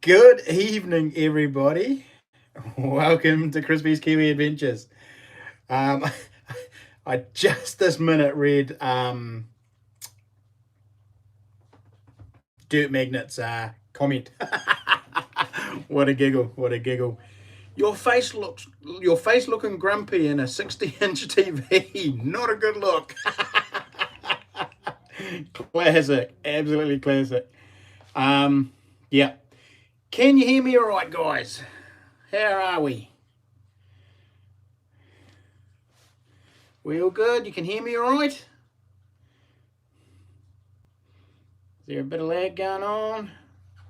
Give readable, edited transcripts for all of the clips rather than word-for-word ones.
Good evening, everybody. Welcome to Crispy's Kiwi Adventures. Um, I just this minute read Dirt Magnet's comment. What a giggle! What a giggle! Your face looking grumpy in a 60-inch TV. Not a good look. Classic, absolutely classic. Yeah. Can you hear me all right, guys? How are we? We all good? You can hear me all right? Is there a bit of lag going on?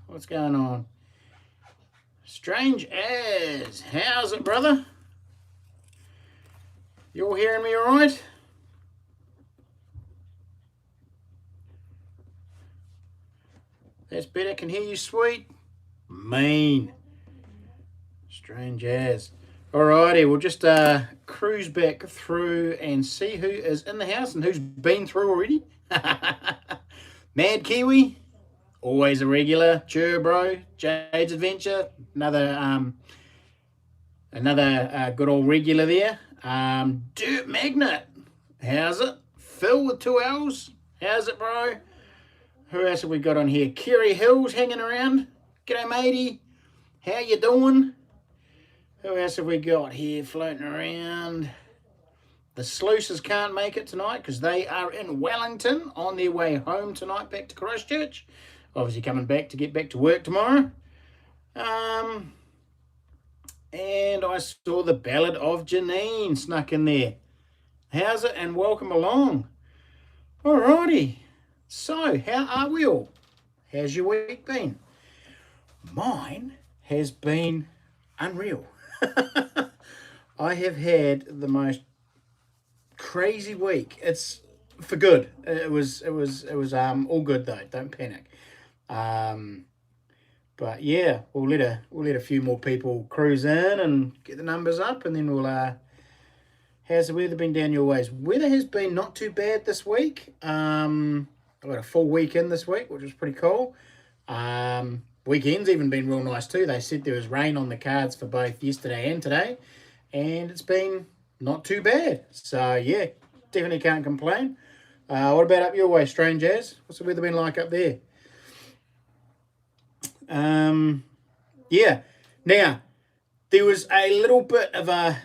What's going on? Strange as. How's it, brother? You all hearing me all right? That's better. Can hear you, sweet. Mean. Strange as. Alrighty, we'll just cruise back through and see who is in the house and who's been through already. Mad Kiwi, always a regular. Chur bro, Jade's Adventure, another good old regular there. Dirt Magnet, how's it? Phil with 2 L's, how's it, bro? Who else have we got on here? Kerry Hills hanging around. G'day, matey. How you doing? Who else have we got here floating around? The Sluices can't make it tonight because they are in Wellington on their way home tonight back to Christchurch. Obviously coming back to get back to work tomorrow. And I saw the Ballad of Janine snuck in there. How's it and welcome along. Alrighty. So, how are we all? How's your week been? Mine has been unreal. I have had the most crazy week. It's for good. It was all good though. Don't panic. But yeah, we'll let a few more people cruise in and get the numbers up, and then we'll how's the weather been down your ways? Weather has been not too bad this week. I got a full weekend this week, which was pretty cool. Weekend's even been real nice too. They said there was rain on the cards for both yesterday and today, and it's been not too bad. So yeah, definitely can't complain. What about up your way, Strange As? What's the weather been like up there? Yeah. Now, there was a little bit of a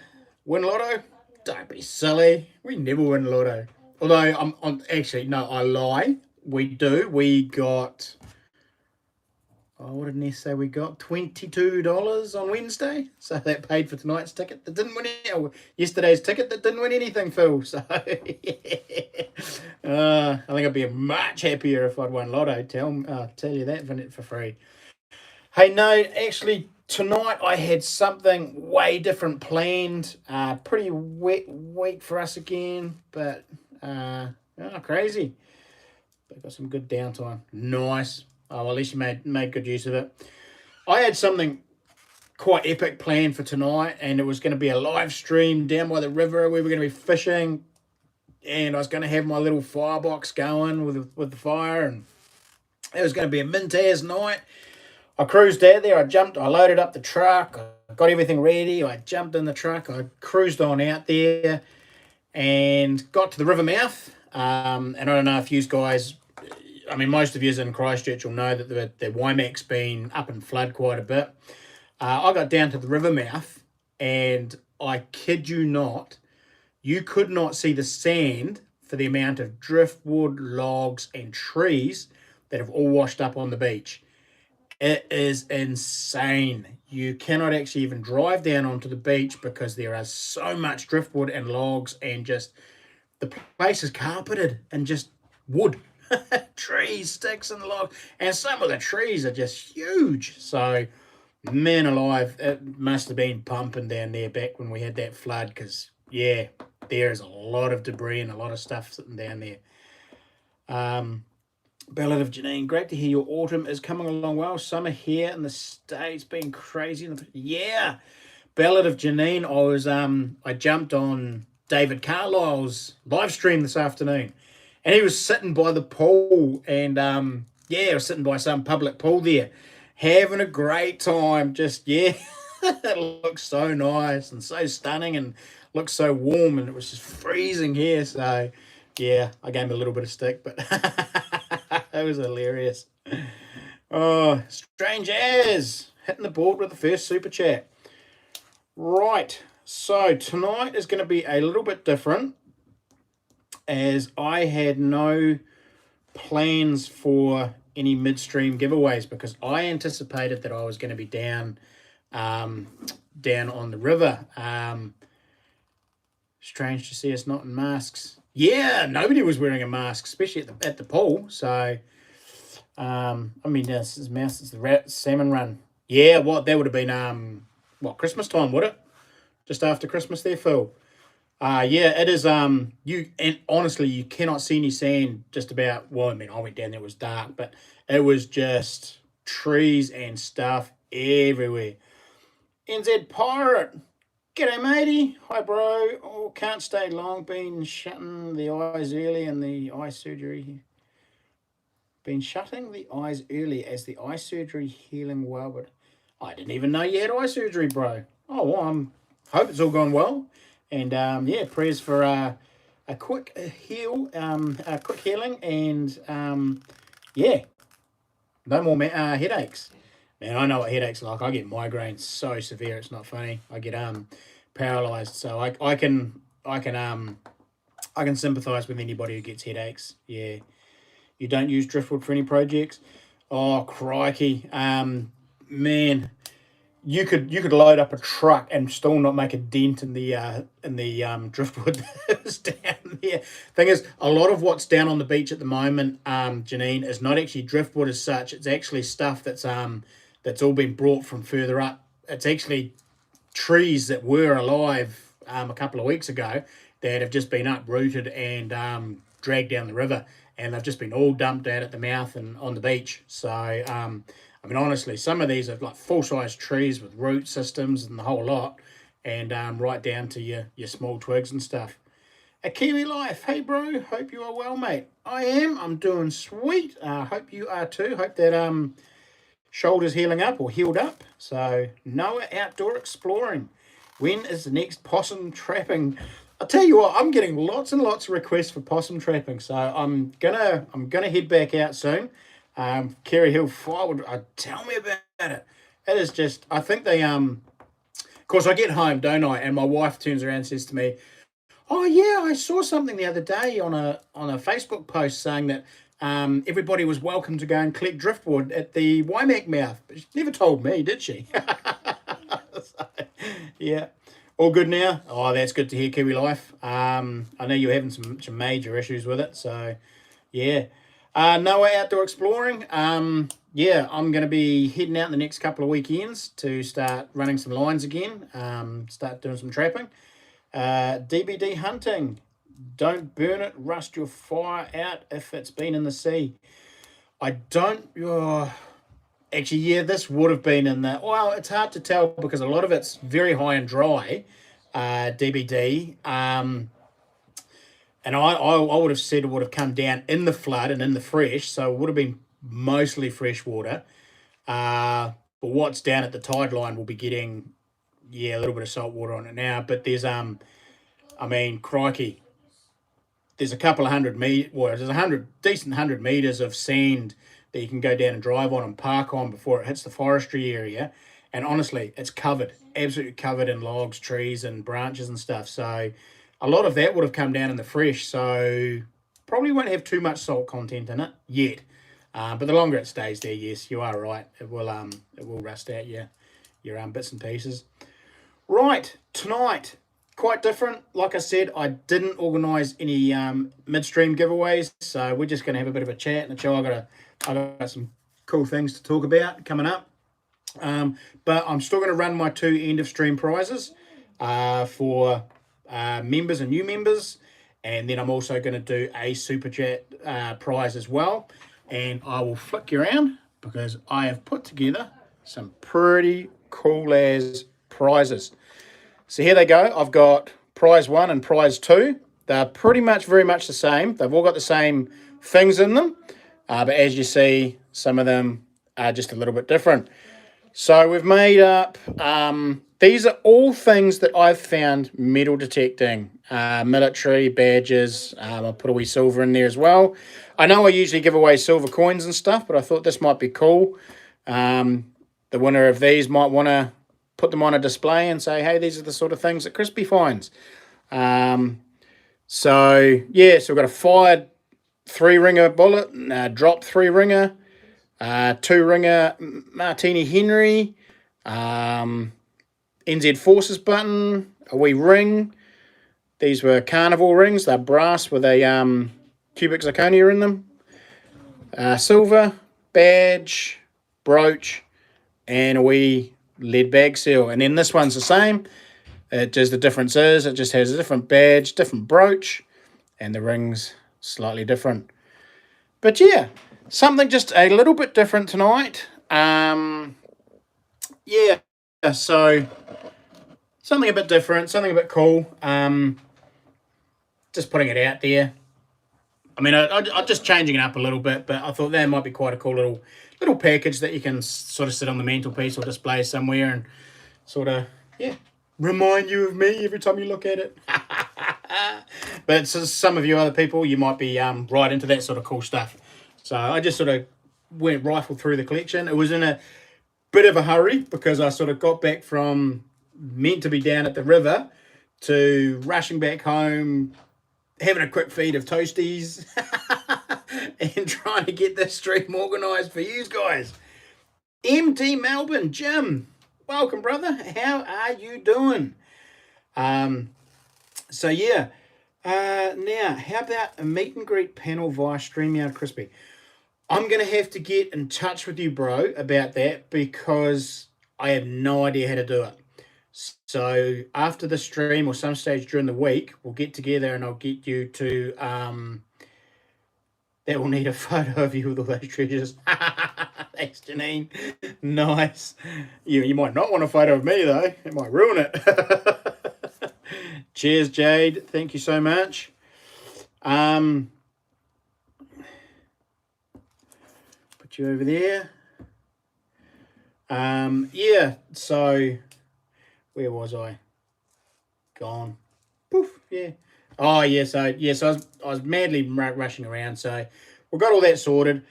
win lotto. Don't be silly. We never win lotto. Although I'm actually no, I lie. We do. We got. Oh, what did Ness say we got? $22 on Wednesday. So that paid for tonight's ticket that didn't win yesterday's ticket that didn't win anything, Phil. So yeah. I think I'd be much happier if I'd won lotto. Tell you that for free. Hey, no, actually tonight I had something way different planned. Pretty wet week for us again, but crazy. But got some good downtime. Nice. Oh, well, at least you made good use of it. I had something quite epic planned for tonight, and it was going to be a live stream down by the river. We were going to be fishing, and I was going to have my little firebox going with the fire, and it was going to be a mint-as night. I cruised out there. I loaded up the truck. I got everything ready. I jumped in the truck. I cruised on out there and got to the river mouth. And I don't know if you guys, I mean, most of you in Christchurch will know that the Waimac's been up in flood quite a bit. I got down to the river mouth, and I kid you not, you could not see the sand for the amount of driftwood, logs, and trees that have all washed up on the beach. It is insane. You cannot actually even drive down onto the beach because there are so much driftwood and logs, and just the place is carpeted and just wood. Trees, sticks, and logs. And some of the trees are just huge. So, man alive, it must have been pumping down there back when we had that flood, because, yeah, there is a lot of debris and a lot of stuff sitting down there. Ballad of Janine, great to hear your autumn is coming along well. Summer here in the States been crazy. Yeah, Ballad of Janine, I jumped on David Carlisle's live stream this afternoon, and he was sitting by the pool, and I was sitting by some public pool there, having a great time. Just, yeah, it looks so nice and so stunning and looks so warm, and it was just freezing here. So, yeah, I gave him a little bit of stick, but it was hilarious. Oh, strange as hitting the board with the first super chat. Right, so tonight is going to be a little bit different, as I had no plans for any midstream giveaways because I anticipated that I was going to be down down on the river. Strange to see us not in masks. Yeah, nobody was wearing a mask, especially at the pool. So, I mean, this is mouse. It's the salmon run. Yeah, what that would have been what, Christmas time, would it? Just after Christmas, there, Phil. Yeah, it is. You, and honestly, you cannot see any sand. Just about. Well, I mean, I went down there; it was dark, but it was just trees and stuff everywhere. NZ Pirate, g'day matey. Hi bro. Oh, can't stay long. Been shutting the eyes early and the eye surgery. Been shutting the eyes early as the eye surgery healing well, but I didn't even know you had eye surgery, bro. Oh, well, hope it's all gone well. And yeah, prayers for a quick a quick healing, and yeah, no more headaches. Man, I know what headaches are like. I get migraines so severe, it's not funny. I get paralyzed, so I can sympathise with anybody who gets headaches. Yeah, you don't use driftwood for any projects. Oh crikey, man. You could load up a truck and still not make a dent in the driftwood that is down there. Thing is, a lot of what's down on the beach at the moment, Janine, is not actually driftwood as such. It's actually stuff that's all been brought from further up. It's actually trees that were alive a couple of weeks ago that have just been uprooted and dragged down the river, and they've just been all dumped out at the mouth and on the beach. So I mean, honestly, some of these are like full-size trees with root systems and the whole lot, and right down to your small twigs and stuff. A Kiwi Life, hey bro, hope you are well, mate. I am. I'm doing sweet. Hope you are too. Hope that shoulder's healing up or healed up. So Noah Outdoor Exploring. When is the next possum trapping? I'll tell you what, I'm getting lots and lots of requests for possum trapping, so I'm gonna head back out soon. Kerry Hill Firewood, tell me about it. It is just, I think they of course I get home, don't I? And my wife turns around and says to me, "Oh yeah, I saw something the other day on a Facebook post saying that everybody was welcome to go and collect driftwood at the Waimak mouth." But she never told me, did she? So, yeah. All good now? Oh, that's good to hear, Kiwi Life. I know you're having some major issues with it, so yeah. Noah Outdoor Exploring. Yeah, I'm going to be heading out in the next couple of weekends to start running some lines again, start doing some trapping. DBD Hunting. Don't burn it, rust your fire out if it's been in the sea. I don't... actually, yeah, this would have been in the... Well, it's hard to tell because a lot of it's very high and dry, DBD. And I would have said it would have come down in the flood and in the fresh, so it would have been mostly fresh water. But what's down at the tide line will be getting, yeah, a little bit of salt water on it now. But there's, I mean, crikey, there's a couple of there's 100 meters of sand that you can go down and drive on and park on before it hits the forestry area. And honestly, it's covered, absolutely covered in logs, trees, and branches and stuff. So a lot of that would have come down in the fresh, so probably won't have too much salt content in it yet. But the longer it stays there, yes, you are right. It will rust out your bits and pieces. Right, tonight, quite different. Like I said, I didn't organise any midstream giveaways, so we're just going to have a bit of a chat and a chill. I got some cool things to talk about coming up. But I'm still going to run my 2 end of stream prizes for members and new members, and then I'm also going to do a super chat prize as well. And I will flick you around because I have put together some pretty cool as prizes. So here they go. I've got prize 1 and prize 2. They're pretty much very much the same. They've all got the same things in them, but as you see, some of them just a little bit different. So we've made up, these are all things that I've found metal detecting, military badges. I put a wee silver in there as well. I know I usually give away silver coins and stuff, but I thought this might be cool. The winner of these might want to put them on a display and say, hey, these are the sort of things that Crispy finds. So we've got a fired 3-ringer bullet, dropped 3-ringer, 2-ringer Martini Henry, NZ Forces button, a wee ring. These were carnival rings. They're brass with a cubic zirconia in them. Silver, badge, brooch, and a wee lead bag seal. And then this one's the same. The difference is it just has a different badge, different brooch, and the ring's slightly different. But yeah, something just a little bit different tonight. So something a bit different, something a bit cool. Just putting it out there. I mean, I'm just changing it up a little bit, but I thought that might be quite a cool little package that you can sort of sit on the mantelpiece or display somewhere and sort of, remind you of me every time you look at it. But so some of you other people, you might be right into that sort of cool stuff. So I just sort of rifled through the collection. It was in a bit of a hurry because I sort of got back from meant to be down at the river to rushing back home, having a quick feed of toasties and trying to get this stream organised for you guys. MT Melbourne, Jim, welcome, brother. How are you doing? Now, how about a meet and greet panel via StreamYard, Crispy? I'm going to have to get in touch with you, bro, about that because I have no idea how to do it. So after the stream or some stage during the week, we'll get together and I'll get you to, that will need a photo of you with all those treasures. Thanks, Janine. Nice. You might not want a photo of me, though. It might ruin it. Cheers, Jade. Thank you so much. Put you over there. So where was I? Gone. Poof, yeah. Oh, yeah, so I was madly rushing around, so we got all that sorted.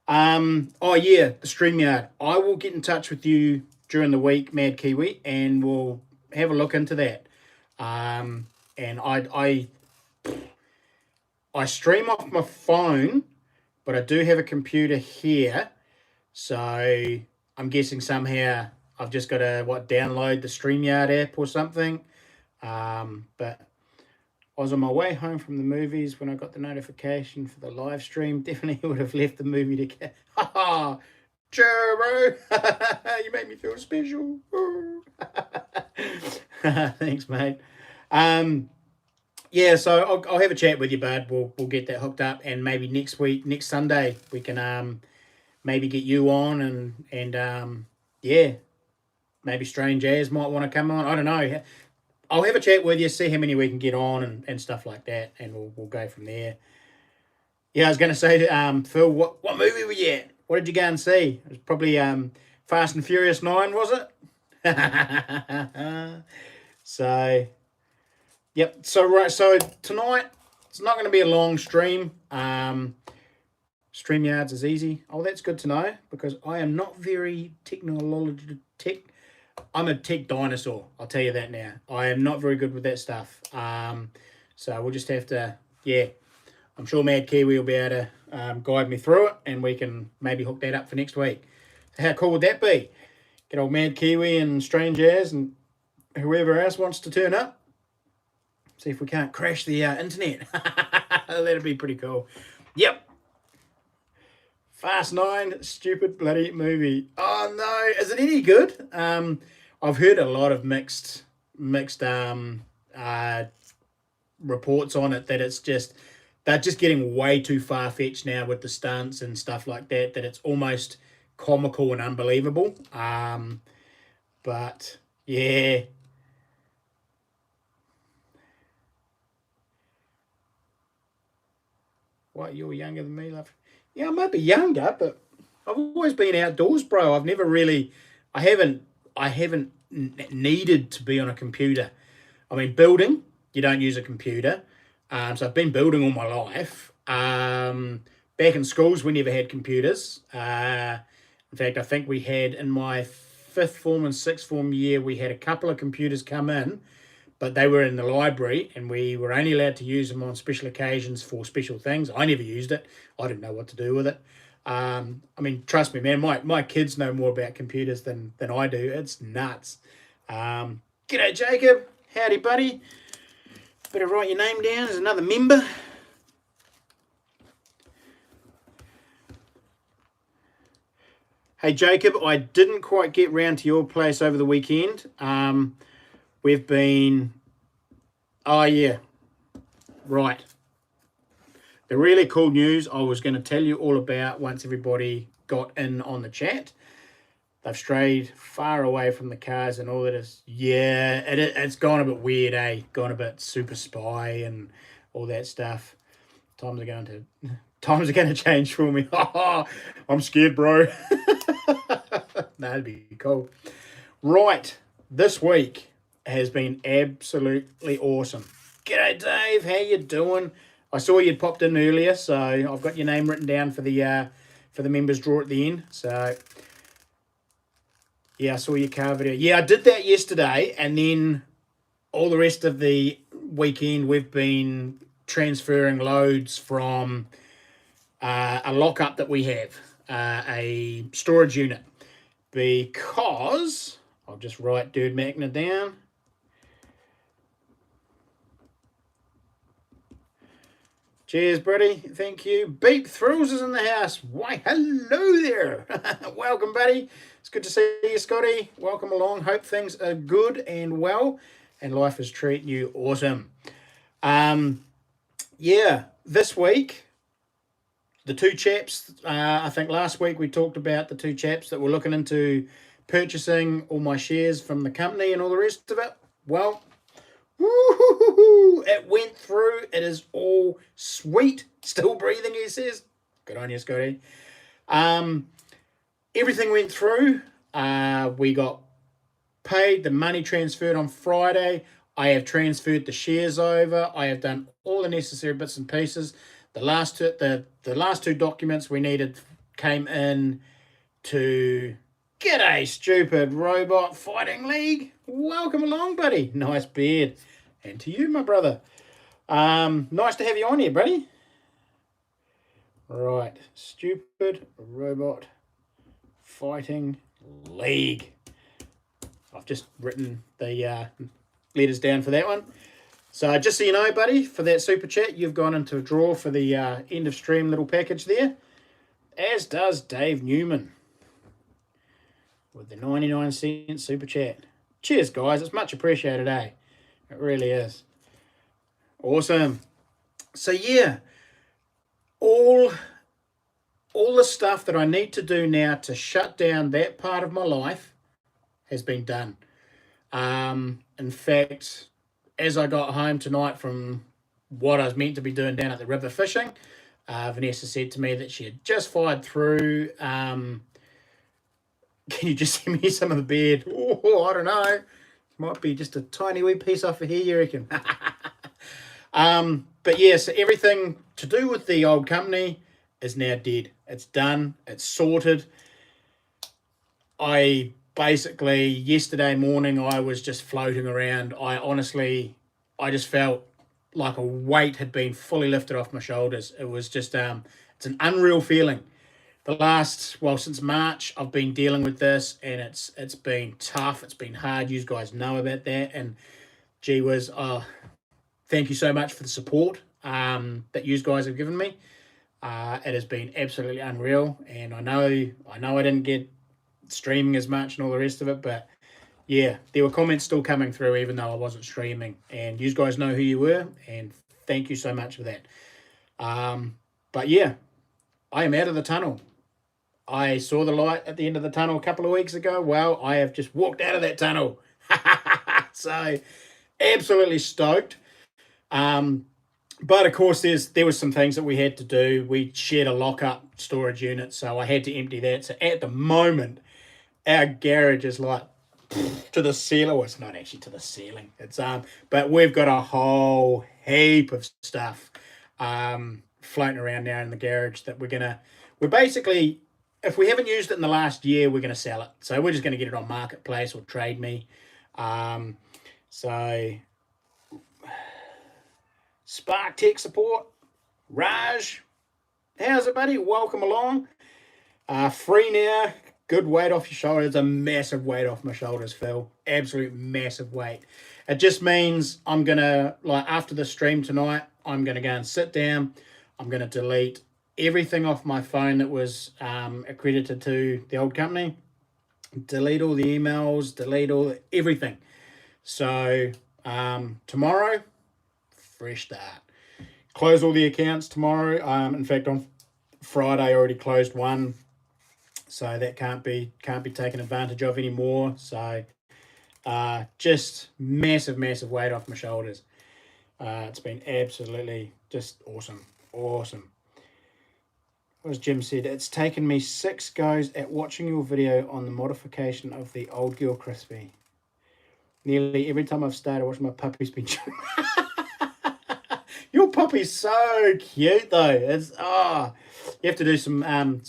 The StreamYard. I will get in touch with you during the week, Mad Kiwi, and we'll have a look into that. And I stream off my phone, but I do have a computer here, so I'm guessing somehow I've just got to download the StreamYard app or something. But I was on my way home from the movies when I got the notification for the live stream. Definitely would have left the movie to get. Ha ha! Bro. You made me feel special. Thanks, mate. So I'll have a chat with you, bud. We'll get that hooked up, and maybe next Sunday, we can maybe get you on and maybe Strange Jazz might want to come on. I don't know. I'll have a chat with you, see how many we can get on and stuff like that, and we'll go from there. Yeah, I was going to say, Phil, what movie were you at? What did you go and see? It was probably Fast and Furious 9, was it? So, yep. So tonight, it's not going to be a long stream. StreamYards is easy. Oh, that's good to know because I am not very I'm a tech dinosaur. I'll tell you that now. I am not very good with that stuff. So we'll just have to, I'm sure Mad Kiwi will be able to guide me through it and we can maybe hook that up for next week. So how cool would that be? Get old Mad Kiwi and Strange Jazz and whoever else wants to turn up. See if we can't crash the internet. That'd be pretty cool. Yep. Fast 9, stupid bloody movie. Oh no, is it any good? I've heard a lot of mixed reports on it that they're just getting way too far-fetched now with the stunts and stuff like that it's almost comical and unbelievable. But yeah. What, you're younger than me, love? Yeah, I might be younger, but I've always been outdoors, bro. I haven't needed to be on a computer. I mean, building, you don't use a computer. So I've been building all my life. Back in schools, we never had computers. In fact, I think we had in my fifth form and sixth form year, we had a couple of computers come in, but they were in the library and we were only allowed to use them on special occasions for special things. I never used it. I didn't know what to do with it. I mean, trust me, man, my kids know more about computers than I do. It's nuts. G'day, Jacob. Howdy, buddy. Better write your name down as another member. Hey, Jacob, I didn't quite get round to your place over the weekend. We've been... Oh, yeah. Right. The really cool news I was going to tell you all about once everybody got in on the chat. They've strayed far away from the cars and all that is... Yeah, it's gone a bit weird, eh? Gone a bit super spy and all that stuff. Times are going to change for me. I'm scared, bro. That'd be cool. Right, this week has been absolutely awesome. G'day, Dave. How you doing? I saw you'd popped in earlier, so I've got your name written down for the members draw at the end. So yeah, I saw your car video. Yeah, I did that yesterday, and then all the rest of the weekend we've been transferring loads from a lockup that we have, a storage unit, because I'll just write Dude Magna down. Cheers, buddy. Thank you. Beep Thrills is in the house. Why, hello there. Welcome, buddy. It's good to see you, Scotty. Welcome along. Hope things are good and well, and life is treating you awesome. Yeah, this week, the two chaps, I think last week we talked about the two chaps that were looking into purchasing all my shares from the company and all the rest of it. Well, woo-hoo-hoo-hoo, it went through. It is all sweet. Still breathing, he says. Good on you, Scotty. Everything went through. We got paid. The money transferred on Friday. I have transferred the shares over. I have done all the necessary bits and pieces. The last two documents we needed came in to G'day Stupid Robot Fighting League. Welcome along, buddy. Nice beard. And to you, my brother. Nice to have you on here, buddy. Right. Stupid Robot Fighting League. I've just written the letters down for that one. So just so you know, buddy, for that super chat, you've gone into a draw for the end of stream little package there, as does Dave Newman with the 99-cent super chat. Cheers, guys. It's much appreciated, eh? It really is. Awesome. So, yeah, all the stuff that I need to do now to shut down that part of my life has been done. In fact, as I got home tonight from what I was meant to be doing down at the river fishing, Vanessa said to me that she had just fired through. Can you just send me some of the beard? Oh, I don't know. Might be just a tiny wee piece off of here, you reckon? But yeah, so everything to do with the old company is now dead. It's done. It's sorted. I basically, yesterday morning, I was just floating around. I just felt like a weight had been fully lifted off my shoulders. It was just, it's an unreal feeling. Since March, I've been dealing with this, and it's been tough. It's been hard. You guys know about that. And gee whiz, thank you so much for the support that you guys have given me. It has been absolutely unreal. And I know I didn't get streaming as much and all the rest of it, but yeah, there were comments still coming through even though I wasn't streaming. And you guys know who you were, and thank you so much for that. But yeah, I am out of the tunnel. I saw the light at the end of the tunnel a couple of weeks ago. Well, I have just walked out of that tunnel. So, absolutely stoked. But of course, there was some things that we had to do. We shared a lockup storage unit, so I had to empty that. So at the moment, our garage is like to the ceiling. Well, it's not actually to the ceiling. It's but we've got a whole heap of stuff floating around now in the garage that we're basically, if we haven't used it in the last year, we're gonna sell it. So we're just gonna get it on Marketplace or Trade Me. So Spark Tech Support, Raj, how's it, buddy? Welcome along. Free now. Good weight off your shoulders. A massive weight off my shoulders, Phil. Absolute massive weight. It just means I'm going to, like, after the stream tonight, I'm going to go and sit down. I'm going to delete everything off my phone that was accredited to the old company. Delete all the emails, delete everything. So tomorrow, fresh start. Close all the accounts tomorrow. In fact, on Friday, I already closed one. So that can't be taken advantage of anymore. So just massive weight off my shoulders. It's been absolutely just awesome. As Jim said, it's taken me 6 goes at watching your video on the modification of the old girl crispy. Nearly every time I've started watching, my puppy's been Your puppy's so cute though. It's you have to do some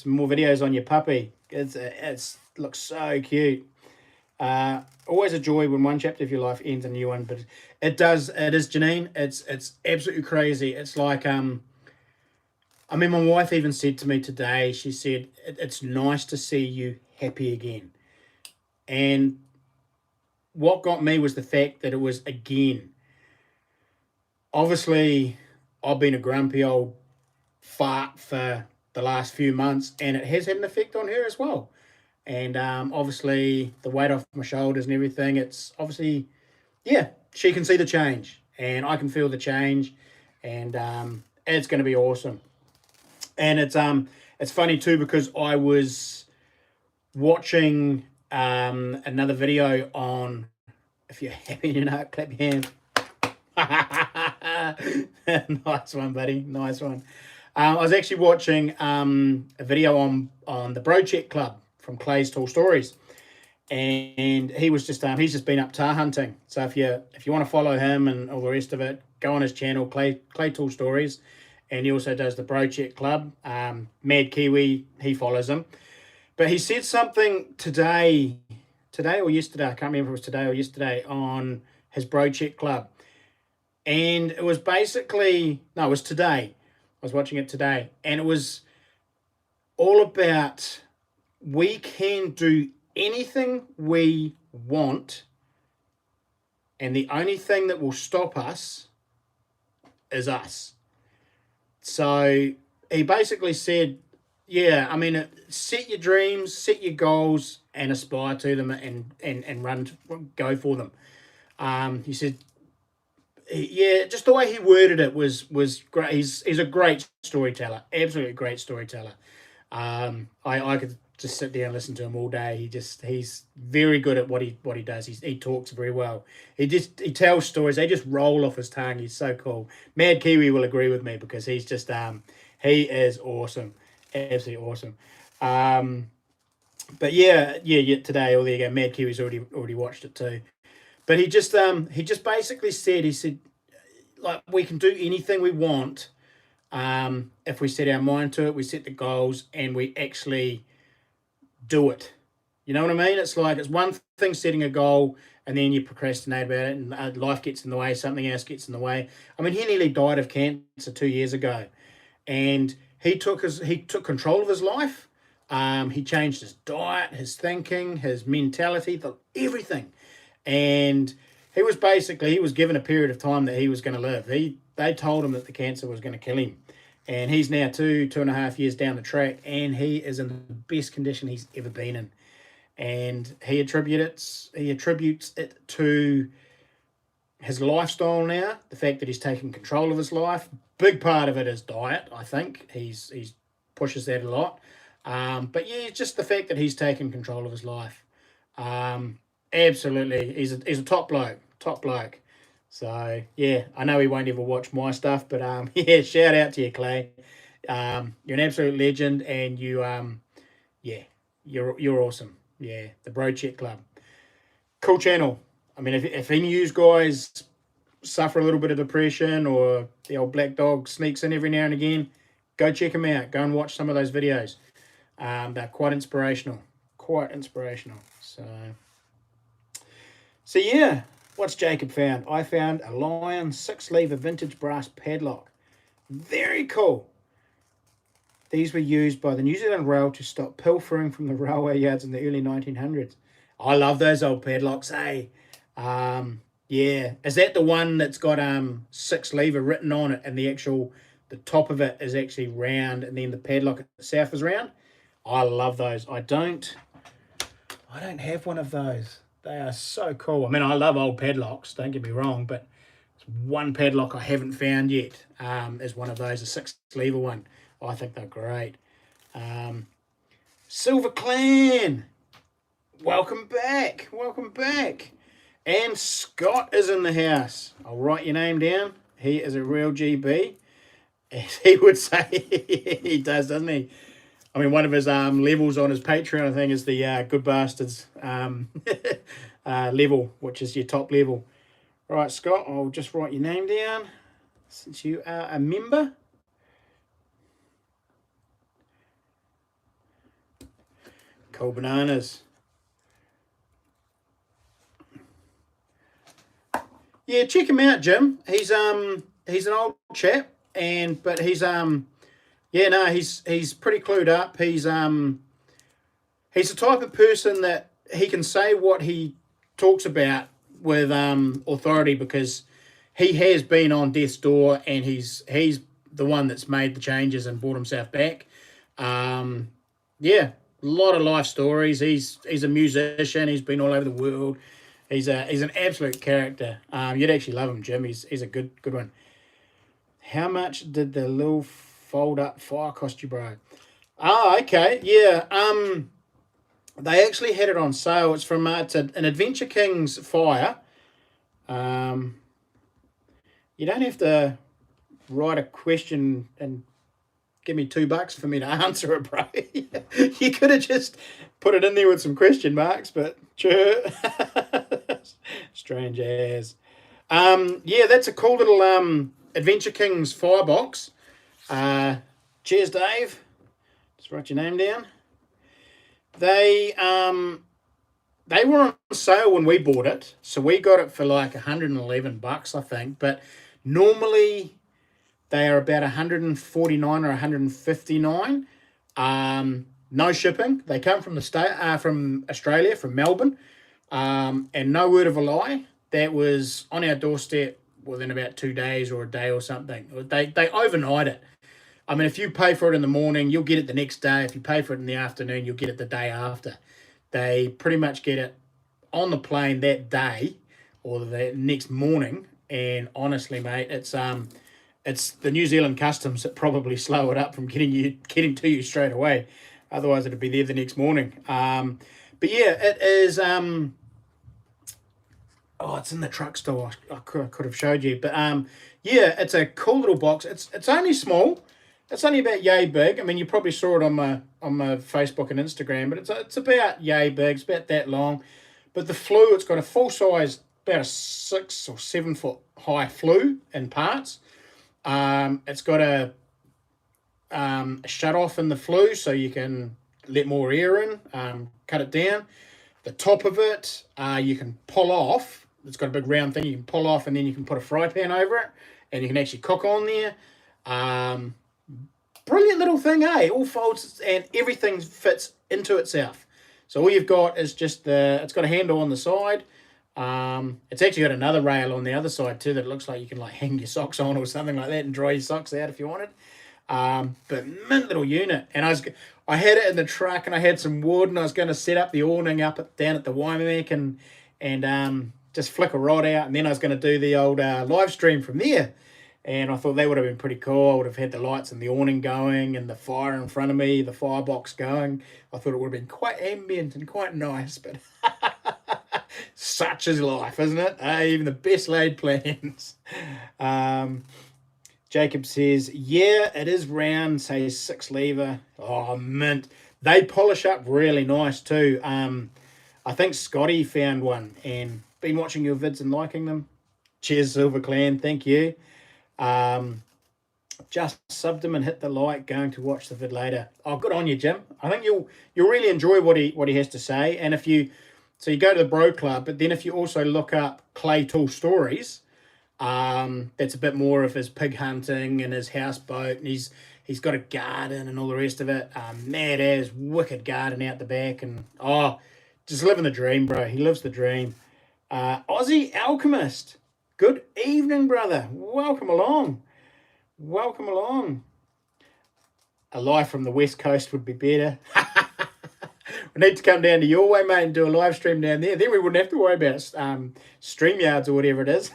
more videos on your puppy. It's looks so cute. Always a joy when one chapter of your life ends and a new one, but it is Janine. It's absolutely crazy. It's like I mean, my wife even said to me today, she said, it's nice to see you happy again. And what got me was the fact that it was again. Obviously, I've been a grumpy old fart for the last few months, and it has had an effect on her as well. And obviously, the weight off my shoulders and everything, it's obviously, yeah, she can see the change, and I can feel the change, and it's going to be awesome. And it's funny too because I was watching another video on. If you're happy tonight, clap your hands. Nice one, buddy. Nice one. I was actually watching a video on the Bro Check Club from Clay's Tall Stories, and he was just he's just been up tar hunting. So if you want to follow him and all the rest of it, go on his channel, Clay Tall Stories, and he also does the Bro Check Club. Mad Kiwi, he follows him, but he said something today or yesterday. I can't remember if it was today or yesterday on his Bro Check Club. And it was basically, no, it was today. I was watching it today. And it was all about we can do anything we want. And the only thing that will stop us is us. So he basically said, yeah, I mean, set your dreams, set your goals and aspire to them and go for them. He said, yeah, just the way he worded it was great. He's a great storyteller, absolutely great storyteller. I could just sit there and listen to him all day. He's very good at what he does. He talks very well. He tells stories. They just roll off his tongue. He's so cool. Mad Kiwi will agree with me because he's just he is awesome, absolutely awesome. But yeah. Today, there you go. Mad Kiwi's already watched it too. But he just basically said, he said, like, we can do anything we want if we set our mind to it, we set the goals, and we actually do it. You know what I mean? It's like, it's one thing setting a goal, and then you procrastinate about it, and life gets in the way, something else gets in the way. I mean, he nearly died of cancer 2 years ago, and he took control of his life. He changed his diet, his thinking, his mentality, everything. And he was given a period of time that he was going to live. They told him that the cancer was going to kill him. And he's now 2.5 years down the track, and he is in the best condition he's ever been in. And he attributes it to his lifestyle now, the fact that he's taking control of his life. Big part of it is diet, I think. He's pushes that a lot. But yeah, just the fact that he's taken control of his life. Absolutely, he's a top bloke. So yeah, I know he won't ever watch my stuff, but yeah, shout out to you, Clay. You're an absolute legend, and yeah, you're awesome. Yeah, the Bro Check Club, cool channel. I mean, if any of you guys suffer a little bit of depression or the old black dog sneaks in every now and again, go check them out. Go and watch some of those videos. They're quite inspirational. Quite inspirational. So yeah, what's Jacob found? I found a Lion 6-lever vintage brass padlock. Very cool. These were used by the New Zealand Rail to stop pilfering from the railway yards in the early 1900s. I love those old padlocks, eh? Yeah. Is that the one that's got 6-lever written on it, and the top of it is actually round, and then the padlock itself is round? I love those. I don't have one of those. They are so cool. I mean, I love old padlocks, don't get me wrong, but one padlock I haven't found yet is one of those, a 6-lever one. I think they're great. Silver Clan, welcome back. Welcome back. And Scott is in the house. I'll write your name down. He is a real GB, as he would say. He does, doesn't he? I mean, one of his levels on his Patreon, I think, is the Good Bastards level, which is your top level. Right, Scott, I'll just write your name down since you are a member. Cool bananas. Yeah, check him out, Jim. He's an old chap, but he's yeah, no, he's pretty clued up. He's the type of person that he can say what he talks about with authority, because he has been on death's door, and he's the one that's made the changes and brought himself back. Yeah, a lot of life stories. He's a musician. He's been all over the world. He's an absolute character. You'd actually love him, Jim. He's a good one. How much did the little fold up fire cost you, bro? Oh, okay. Yeah. They actually had it on sale. It's from an Adventure Kings fire. You don't have to write a question and give me $2 for me to answer it, bro. You could have just put it in there with some question marks, but sure. Strange as. Yeah, that's a cool little Adventure Kings firebox. Cheers, Dave. Just write your name down. They were on sale when we bought it, so we got it for like $111, I think. But normally they are about $149 or $159. No shipping. They come from from Australia, from Melbourne. And no word of a lie, that was on our doorstep within about 2 days or a day or something. They overnight it. I mean, if you pay for it in the morning, you'll get it the next day. If you pay for it in the afternoon, you'll get it the day after. They pretty much get it on the plane that day or the next morning. And honestly, mate, it's the New Zealand customs that probably slow it up from getting to you straight away. Otherwise, it'd be there the next morning. But yeah, it is. Oh, it's in the truck store. I could have showed you, but yeah, it's a cool little box. It's only small. It's only about yay big. I mean, you probably saw it on my Facebook and Instagram, but it's about yay big. It's about that long. But the flue, it's got a full size, about a 6 or 7 foot high flue in parts. It's got a shut off in the flue, so you can let more air in. Cut it down. The top of it, you can pull off. It's got a big round thing you can pull off, and then you can put a fry pan over it, and you can actually cook on there. Brilliant little thing, eh? All folds and everything fits into itself. So all you've got is just it's got a handle on the side. It's actually got another rail on the other side too that looks like you can like hang your socks on or something like that and dry your socks out if you wanted. But mint little unit. And I had it in the truck, and I had some wood, and I was going to set up the awning down at the Waimamek and just flick a rod out, and then I was going to do the old live stream from there. And I thought that would have been pretty cool. I would have had the lights and the awning going and the fire in front of me, the firebox going. I thought it would have been quite ambient and quite nice, but Such is life, isn't it? Even the best laid plans. Jacob says, yeah, it is round, say 6 lever. Oh, mint. They polish up really nice too. I think Scotty found one and been watching your vids and liking them. Cheers, Silver Clan. Thank you. Just subbed him and hit the like. Going to watch the vid later. Oh, good on you, Jim. I think you'll really enjoy what he has to say. And if you go to the Bro Club, but then if you also look up Clay Tool Stories, that's a bit more of his pig hunting and his houseboat, and he's got a garden and all the rest of it. Mad as wicked garden out the back, and just living the dream, bro. He lives the dream. Aussie Alchemist. Good evening, brother. Welcome along. Welcome along. A live from the West Coast would be better. We need to come down to your way, mate, and do a live stream down there. Then we wouldn't have to worry about StreamYards or whatever it is.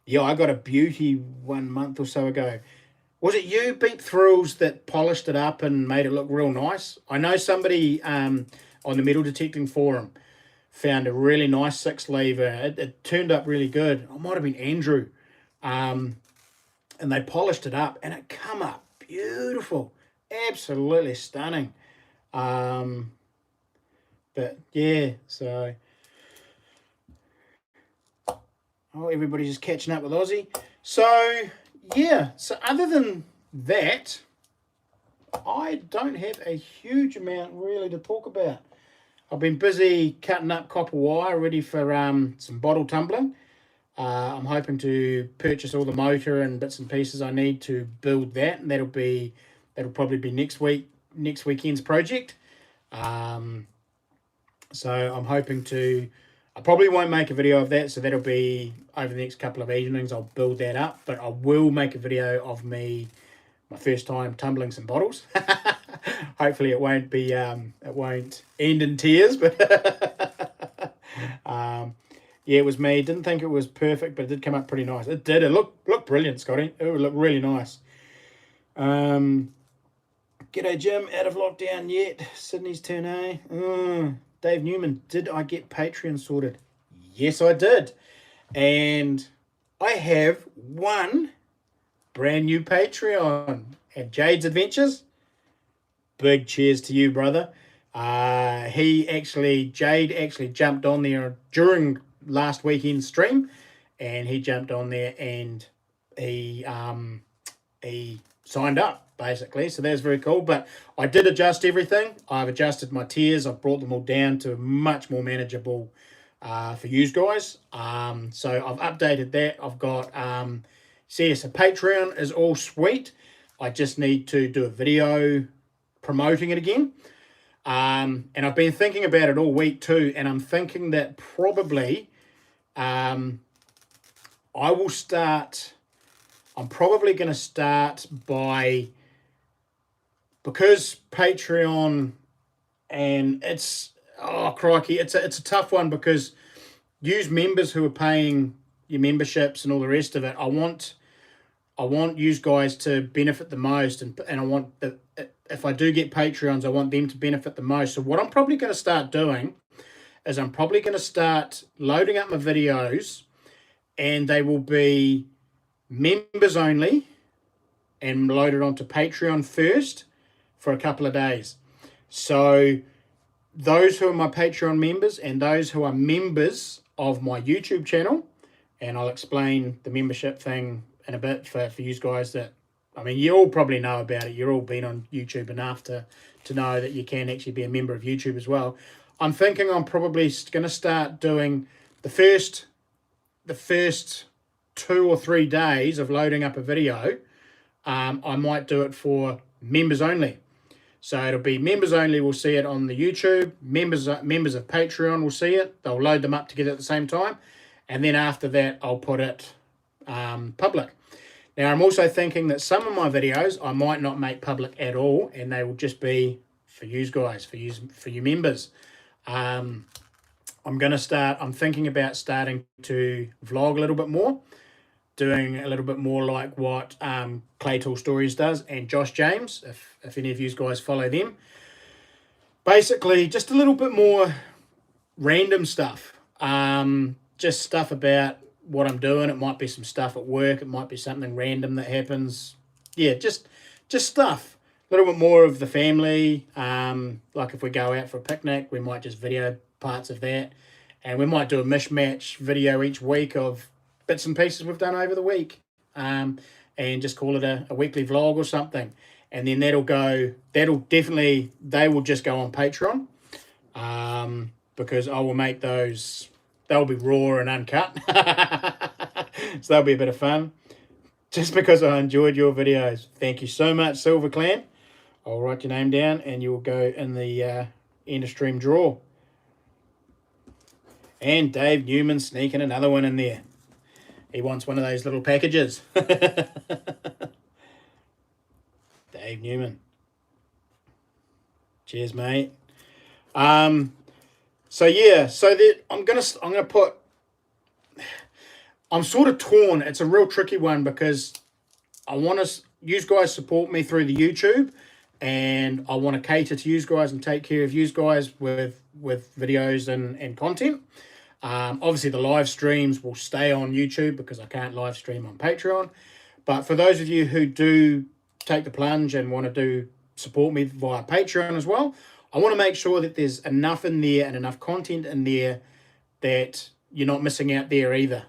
Yeah, I got a beauty 1 month or so ago. Was it you, Beep Thrills, that polished it up and made it look real nice? I know somebody on the metal detecting forum found a really nice 6 lever. It turned up really good. It might have been Andrew. And they polished it up, and it come up beautiful. Absolutely stunning. But yeah, so everybody's just catching up with Aussie. So yeah, so other than that, I don't have a huge amount really to talk about. I've been busy cutting up copper wire ready for some bottle tumbling. I'm hoping to purchase all the motor and bits and pieces I need to build that, and that'll probably be next weekend's project. So I'm hoping to. I probably won't make a video of that, so that'll be over the next couple of evenings. I'll build that up, but I will make a video of my first time tumbling some bottles. Hopefully it won't be it won't end in tears, but yeah, it was me. Didn't think it was perfect, but it did come up pretty nice. It did. It looked brilliant, Scotty. It looked really nice. G'day, Jim. Out of lockdown yet? Sydney's turn, eh? Dave Newman, did I get Patreon sorted? Yes, I did. And I have one brand new Patreon at Jade's Adventures. Big cheers to you, brother. Jade actually jumped on there during last weekend's stream, and he jumped on there and he signed up basically, so that's very cool. But I did adjust everything. I've adjusted my tiers. I've brought them all down to much more manageable for you guys. So I've updated that. I've got so Patreon is all sweet. I just need to do a video promoting it again. And I've been thinking about it all week too, and I'm thinking that probably I'm probably going to start by, because Patreon, and it's crikey, it's a tough one, because use members who are paying your memberships and all the rest of it. I want you guys to benefit the most, and I want if I do get Patreons, I want them to benefit the most. So what I'm probably going to start doing is I'm probably going to start loading up my videos, and they will be members only and loaded onto Patreon first for a couple of days. So those who are my Patreon members and those who are members of my YouTube channel, and I'll explain the membership thing in a bit for you guys that, I mean, you all probably know about it. You've all been on YouTube enough to know that you can actually be a member of YouTube as well. I'm thinking I'm probably going to start doing the first 2 or 3 days of loading up a video. I might do it for members only. So it'll be members only will see it on the YouTube. Members of Patreon will see it. They'll load them up together at the same time. And then after that, I'll put it public. Now, I'm also thinking that some of my videos I might not make public at all, and they will just be for you guys, for you members. I'm thinking about starting to vlog a little bit more, doing a little bit more like what Clay Tool Stories does, and Josh James, if any of you guys follow them. Basically, just a little bit more random stuff. Just stuff about what I'm doing. It might be some stuff at work. It might be something random that happens. Yeah, just stuff. A little bit more of the family. Like if we go out for a picnic, we might just video parts of that. And we might do a mishmash video each week of bits and pieces we've done over the week. And just call it a weekly vlog or something. And then they will just go on Patreon. Because I will make those, they'll be raw and uncut. So that'll be a bit of fun. Just because I enjoyed your videos. Thank you so much, Silver Clan. I'll write your name down and you'll go in the end of stream draw. And Dave Newman sneaking another one in there. He wants one of those little packages. Dave Newman. Cheers, mate. So yeah, I'm gonna put. I'm sort of torn. It's a real tricky one because I want to. You guys support me through the YouTube, and I want to cater to you guys and take care of you guys with videos and content. Obviously, the live streams will stay on YouTube because I can't live stream on Patreon. But for those of you who do take the plunge and want to support me via Patreon as well, I want to make sure that there's enough in there and enough content in there that you're not missing out there either.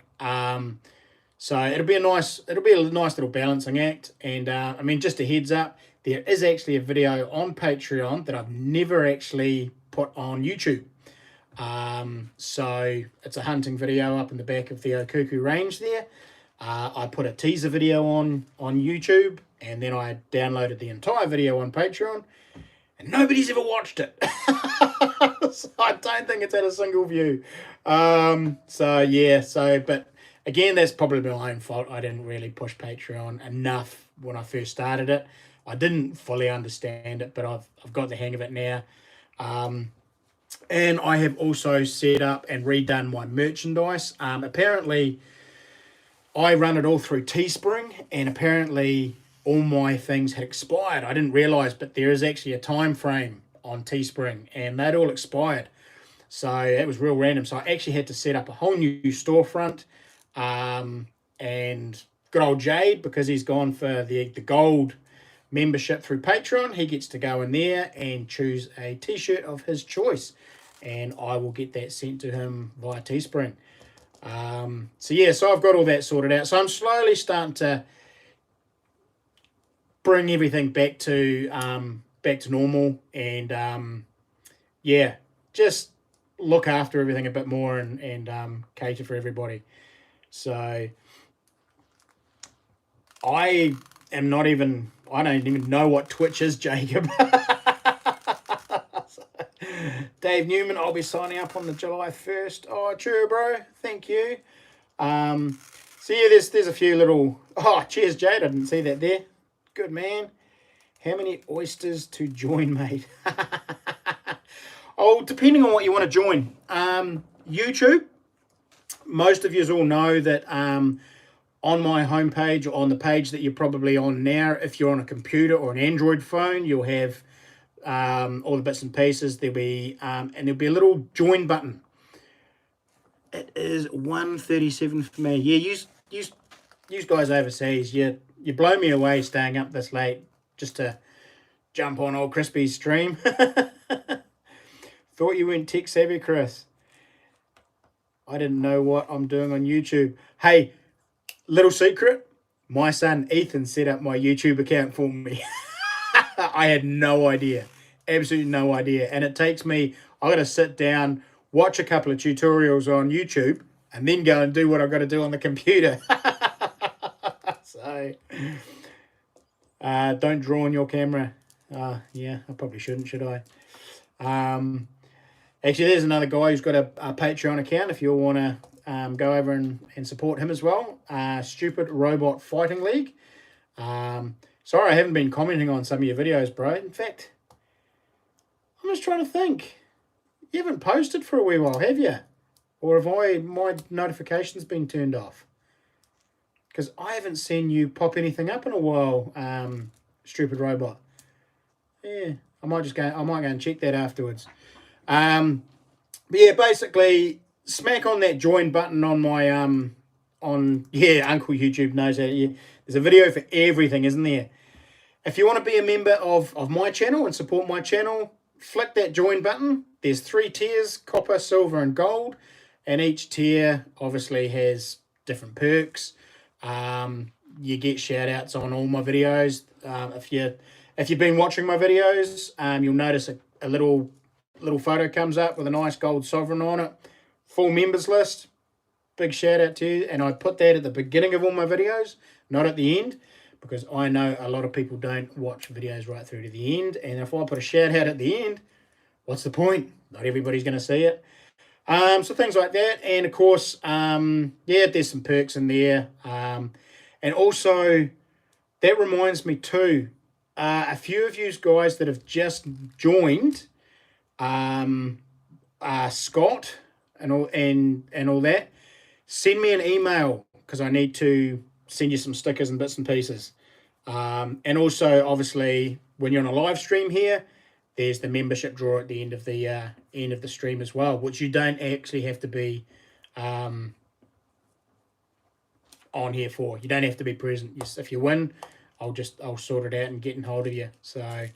So it'll be a nice little balancing act. And I mean, just a heads up, there is actually a video on Patreon that I've never actually put on YouTube. So it's a hunting video up in the back of the Okuku Range there. I put a teaser video on YouTube, and then I downloaded the entire video on Patreon, and nobody's ever watched it. So I don't think it's had a single view. But again, that's probably my own fault. I didn't really push Patreon enough when I first started it. I didn't fully understand it, but I've got the hang of it now. And I have also set up and redone my merchandise. Apparently, I run it all through Teespring, and apparently all my things had expired. I didn't realise, but there is actually a time frame on Teespring, and they'd all expired. So it was real random. So I actually had to set up a whole new storefront. And good old Jade, because he's gone for the gold membership through Patreon, he gets to go in there and choose a t-shirt of his choice, and I will get that sent to him via Teespring. So I've got all that sorted out. So I'm slowly starting to bring everything back to normal, and just look after everything a bit more and cater for everybody. So I don't even know what Twitch is, Jacob. Dave Newman, I'll be signing up on the July 1st. Oh, true, bro. Thank you. There's a few little... Oh, cheers, Jade. I didn't see that there. Good, man. How many oysters to join, mate? Oh, depending on what you want to join. YouTube. Most of you all know that on my homepage, or on the page that you're probably on now, if you're on a computer or an Android phone, you'll have all the bits and pieces. There'll be a little join button. It is 1:37 for me. Yeah, you guys overseas, you blow me away staying up this late just to jump on old Crispy's stream. Thought you weren't tech savvy, Chris. I didn't know what I'm doing on YouTube. Hey, little secret, my son Ethan set up my YouTube account for me. I had no idea. Absolutely no idea. And it takes me, I got to sit down, watch a couple of tutorials on YouTube, and then go and do what I've got to do on the computer. So, don't draw on your camera. Yeah, I probably shouldn't, should I? Actually, there's another guy who's got a Patreon account if you want to go over and support him as well. Stupid Robot Fighting League. Sorry, I haven't been commenting on some of your videos, bro. In fact, I'm just trying to think. You haven't posted for a wee while, have you? Or have my notifications been turned off? Because I haven't seen you pop anything up in a while, Stupid Robot. Yeah, I might go and check that afterwards. But yeah, basically, smack on that join button on my Uncle YouTube knows that. Yeah, there's a video for everything, isn't there? If you want to be a member of my channel and support my channel, flick that join button. There's 3 tiers, copper, silver, and gold. And each tier obviously has different perks. You get shout outs on all my videos. If you've been watching my videos, you'll notice a little photo comes up with a nice gold sovereign on it. Full members list. Big shout out to you. And I put that at the beginning of all my videos, not at the end, because I know a lot of people don't watch videos right through to the end. And if I put a shout out at the end, what's the point? Not everybody's going to see it. So things like that. And of course, yeah, there's some perks in there. And also, that reminds me too, a few of you guys that have just joined, Scott and all that, send me an email because I need to send you some stickers and bits and pieces. And also, obviously, when you're on a live stream here, there's the membership draw at the end of the stream as well, which you don't actually have to be on here for. You don't have to be present. Yes, if you win, I'll sort it out and get in hold of you. So,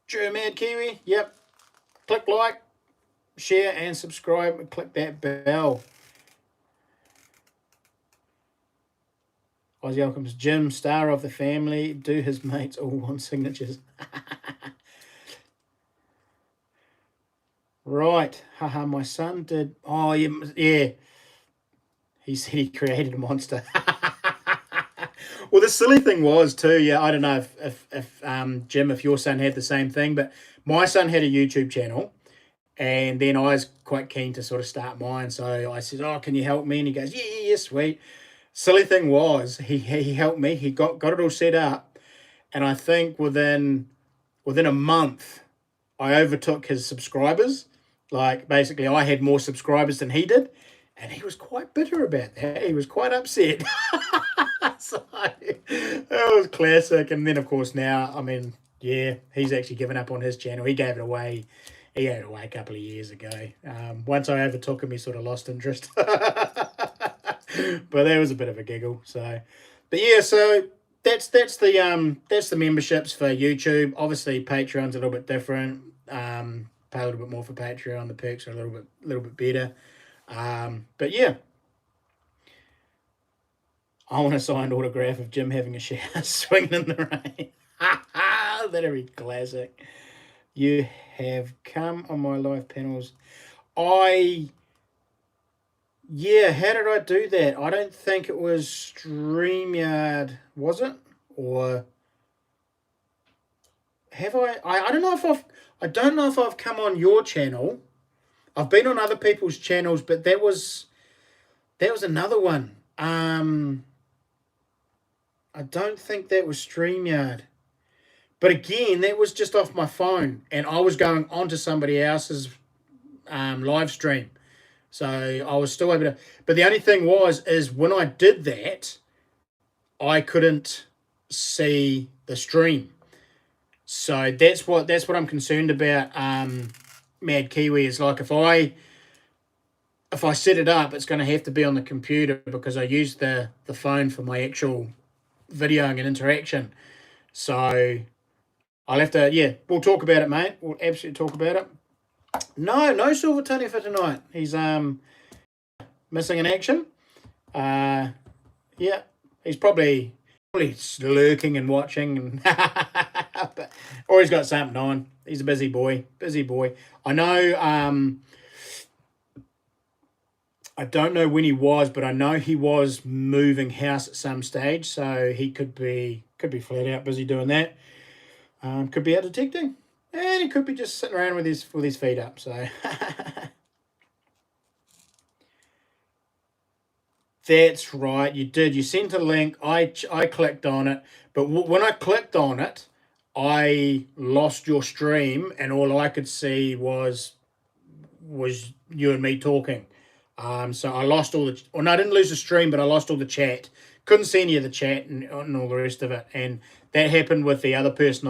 true, Mad Kiwi. Yep. Click like, share, and subscribe. And click that bell. Aussie welcomes Jim, Starr of the family. Do his mates all want signatures? Right. Haha, my son did. Oh, yeah. He said he created a monster. Well, the silly thing was too, yeah, I don't know if Jim, if your son had the same thing, but my son had a YouTube channel, and then I was quite keen to sort of start mine. So I said, "Oh, can you help me?" And he goes, "Yeah, sweet." Silly thing was, he helped me. He got it all set up, and I think within a month, I overtook his subscribers. Like basically, I had more subscribers than he did, and he was quite bitter about that. He was quite upset. So it was classic. And then of course now, I mean, yeah, he's actually given up on his channel. He gave it away. He gave it away a couple of years ago. Once I overtook him, he sort of lost interest. But that was a bit of a giggle. So, but yeah, so that's the memberships for YouTube. Obviously, Patreon's a little bit different. Pay a little bit more for Patreon. The perks are a little bit better. But yeah, I want a signed autograph of Jim having a shower swinging in the rain. That'd be classic. You have come on my live panels. Yeah, how did I do that? I don't think it was StreamYard, was it? Or have I don't know if I've come on your channel. I've been on other people's channels, but that was another one. I don't think that was StreamYard. But again, that was just off my phone, and I was going onto somebody else's live stream. So I was still able to, but the only thing is when I did that, I couldn't see the stream. So that's what I'm concerned about. Mad Kiwi is like if I set it up, it's going to have to be on the computer because I use the phone for my actual videoing and interaction. So I'll have to, yeah, we'll talk about it, mate. We'll absolutely talk about it. No Silver Tony for tonight. He's missing in action. Yeah, he's probably lurking and watching, and or he's got something on. He's a busy boy. I know. I don't know when he was, but I know he was moving house at some stage, so he could be flat out busy doing that. Could be out detecting. And he could be just sitting around with his feet up. So that's right. You did. You sent a link. I clicked on it, but when I clicked on it, I lost your stream, and all I could see was you and me talking. So I lost all the. Well, no, I didn't lose the stream, but I lost all the chat. Couldn't see any of the chat and all the rest of it. And that happened with the other person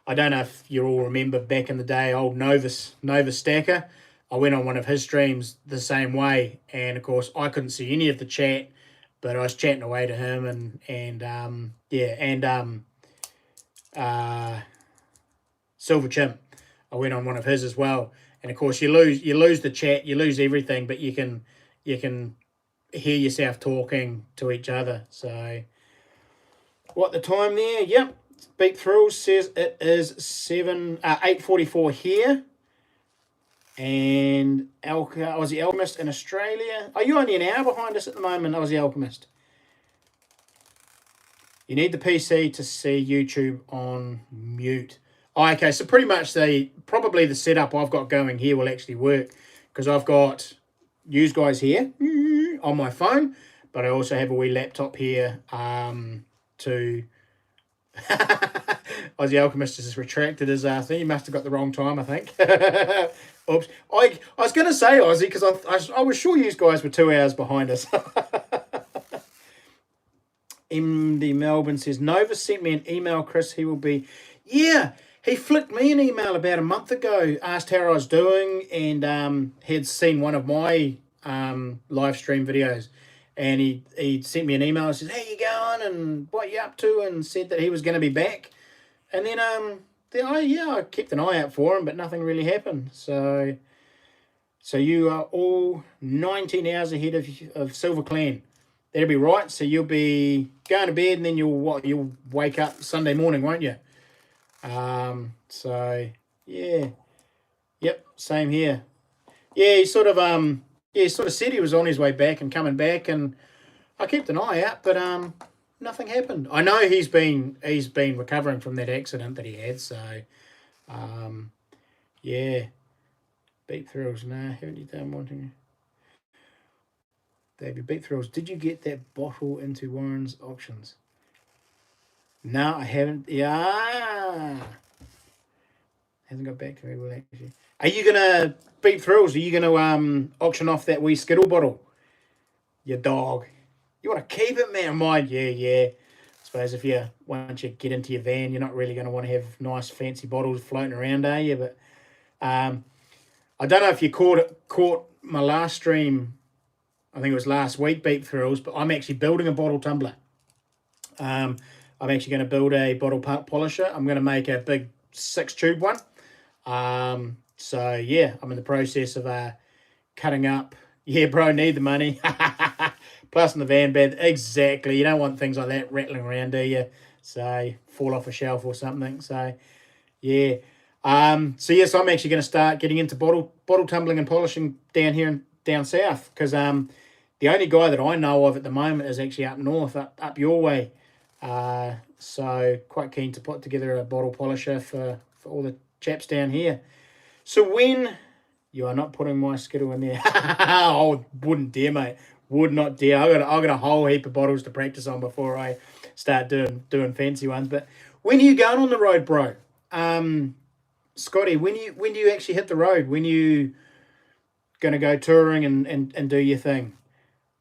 I don't know if you all remember back in the day, old Nova Stacker. I went on one of his streams the same way, and of course I couldn't see any of the chat, but I was chatting away to him, and Silver Chim. I went on one of his as well, and of course you lose the chat, you lose everything, but you can hear yourself talking to each other. So, what the time there? Yep. Beat Thrills says it is 8:44 here. And Aussie Alchemist in Australia. Are you only an hour behind us at the moment, Aussie Alchemist? You need the PC to see YouTube on mute. Oh, okay, so pretty much probably the setup I've got going here will actually work, because I've got you guys here on my phone, but I also have a wee laptop here to... Aussie Alchemist has retracted his thing. He must have got the wrong time, I think. Oops. I was going to say Aussie, because I was sure you guys were 2 hours behind us. MD Melbourne says, Nova sent me an email, Chris. He will be... Yeah, he flicked me an email about a month ago, asked how I was doing, and had seen one of my live stream videos. And he sent me an email and said, how you going and what you up to, and said that he was going to be back. And then I kept an eye out for him, but nothing really happened. So you are all 19 hours ahead of Silver Clan. That'll be right. So you'll be going to bed, and then you'll wake up Sunday morning, won't you? So yeah, yep, same here. Yeah, he sort of said he was on his way back and coming back, and I kept an eye out, but nothing happened. I know he's been recovering from that accident that he had, so yeah. Beat Thrills, no, haven't you done wanting? David, Beat Thrills, did you get that bottle into Warren's auctions? No, I haven't. Yeah, hasn't got back to me. Well, actually, are you gonna Beat Thrills? Are you gonna auction off that wee Skittle bottle? Your dog. You want to keep it, man? Mine, yeah. I suppose once you get into your van, you're not really going to want to have nice fancy bottles floating around, are you? But I don't know if you caught my last stream. I think it was last week, Beat Thrills. But I'm actually building a bottle tumbler. I'm actually going to build a bottle polisher. I'm going to make a big 6-tube one. So yeah, I'm in the process of cutting up. Yeah, bro, need the money. Plus in the van bed, exactly. You don't want things like that rattling around, do you? So fall off a shelf or something. So yeah. So yes, I'm actually going to start getting into bottle tumbling and polishing down here and down south, because the only guy that I know of at the moment is actually up north, up your way. So quite keen to put together a bottle polisher for all the chaps down here. So when you are not putting my Skittle in there, I wouldn't dare, mate. Would not dare. I got a whole heap of bottles to practice on before I start doing fancy ones. But when are you going on the road, bro? Scotty, when do you actually hit the road? When you gonna go touring and do your thing?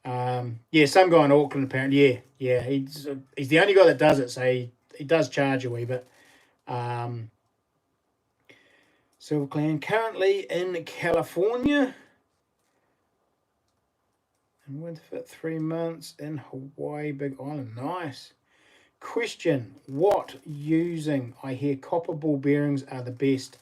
Yeah, some guy in Auckland apparently. Yeah. He's the only guy that does it, so he does charge a wee bit. Silver Clan currently in California. And winter fit 3 months in Hawaii, Big Island. Nice. Question, what using? I hear copper ball bearings are the best.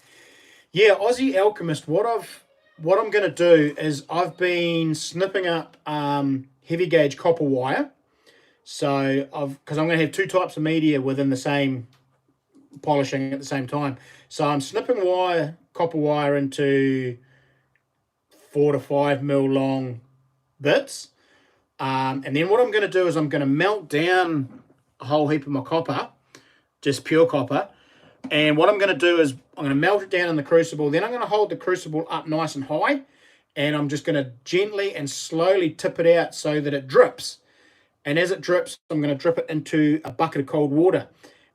Yeah, Aussie Alchemist, what I'm going to do is I've been snipping up heavy gauge copper wire. So because I'm going to have 2 types of media within the same polishing at the same time. So I'm snipping copper wire into 4 to 5 mil long bits, and then what I'm going to do is I'm going to melt down a whole heap of my copper, just pure copper, and what I'm going to do is I'm going to melt it down in the crucible. Then I'm going to hold the crucible up nice and high, and I'm just going to gently and slowly tip it out so that it drips, and as it drips I'm going to drip it into a bucket of cold water,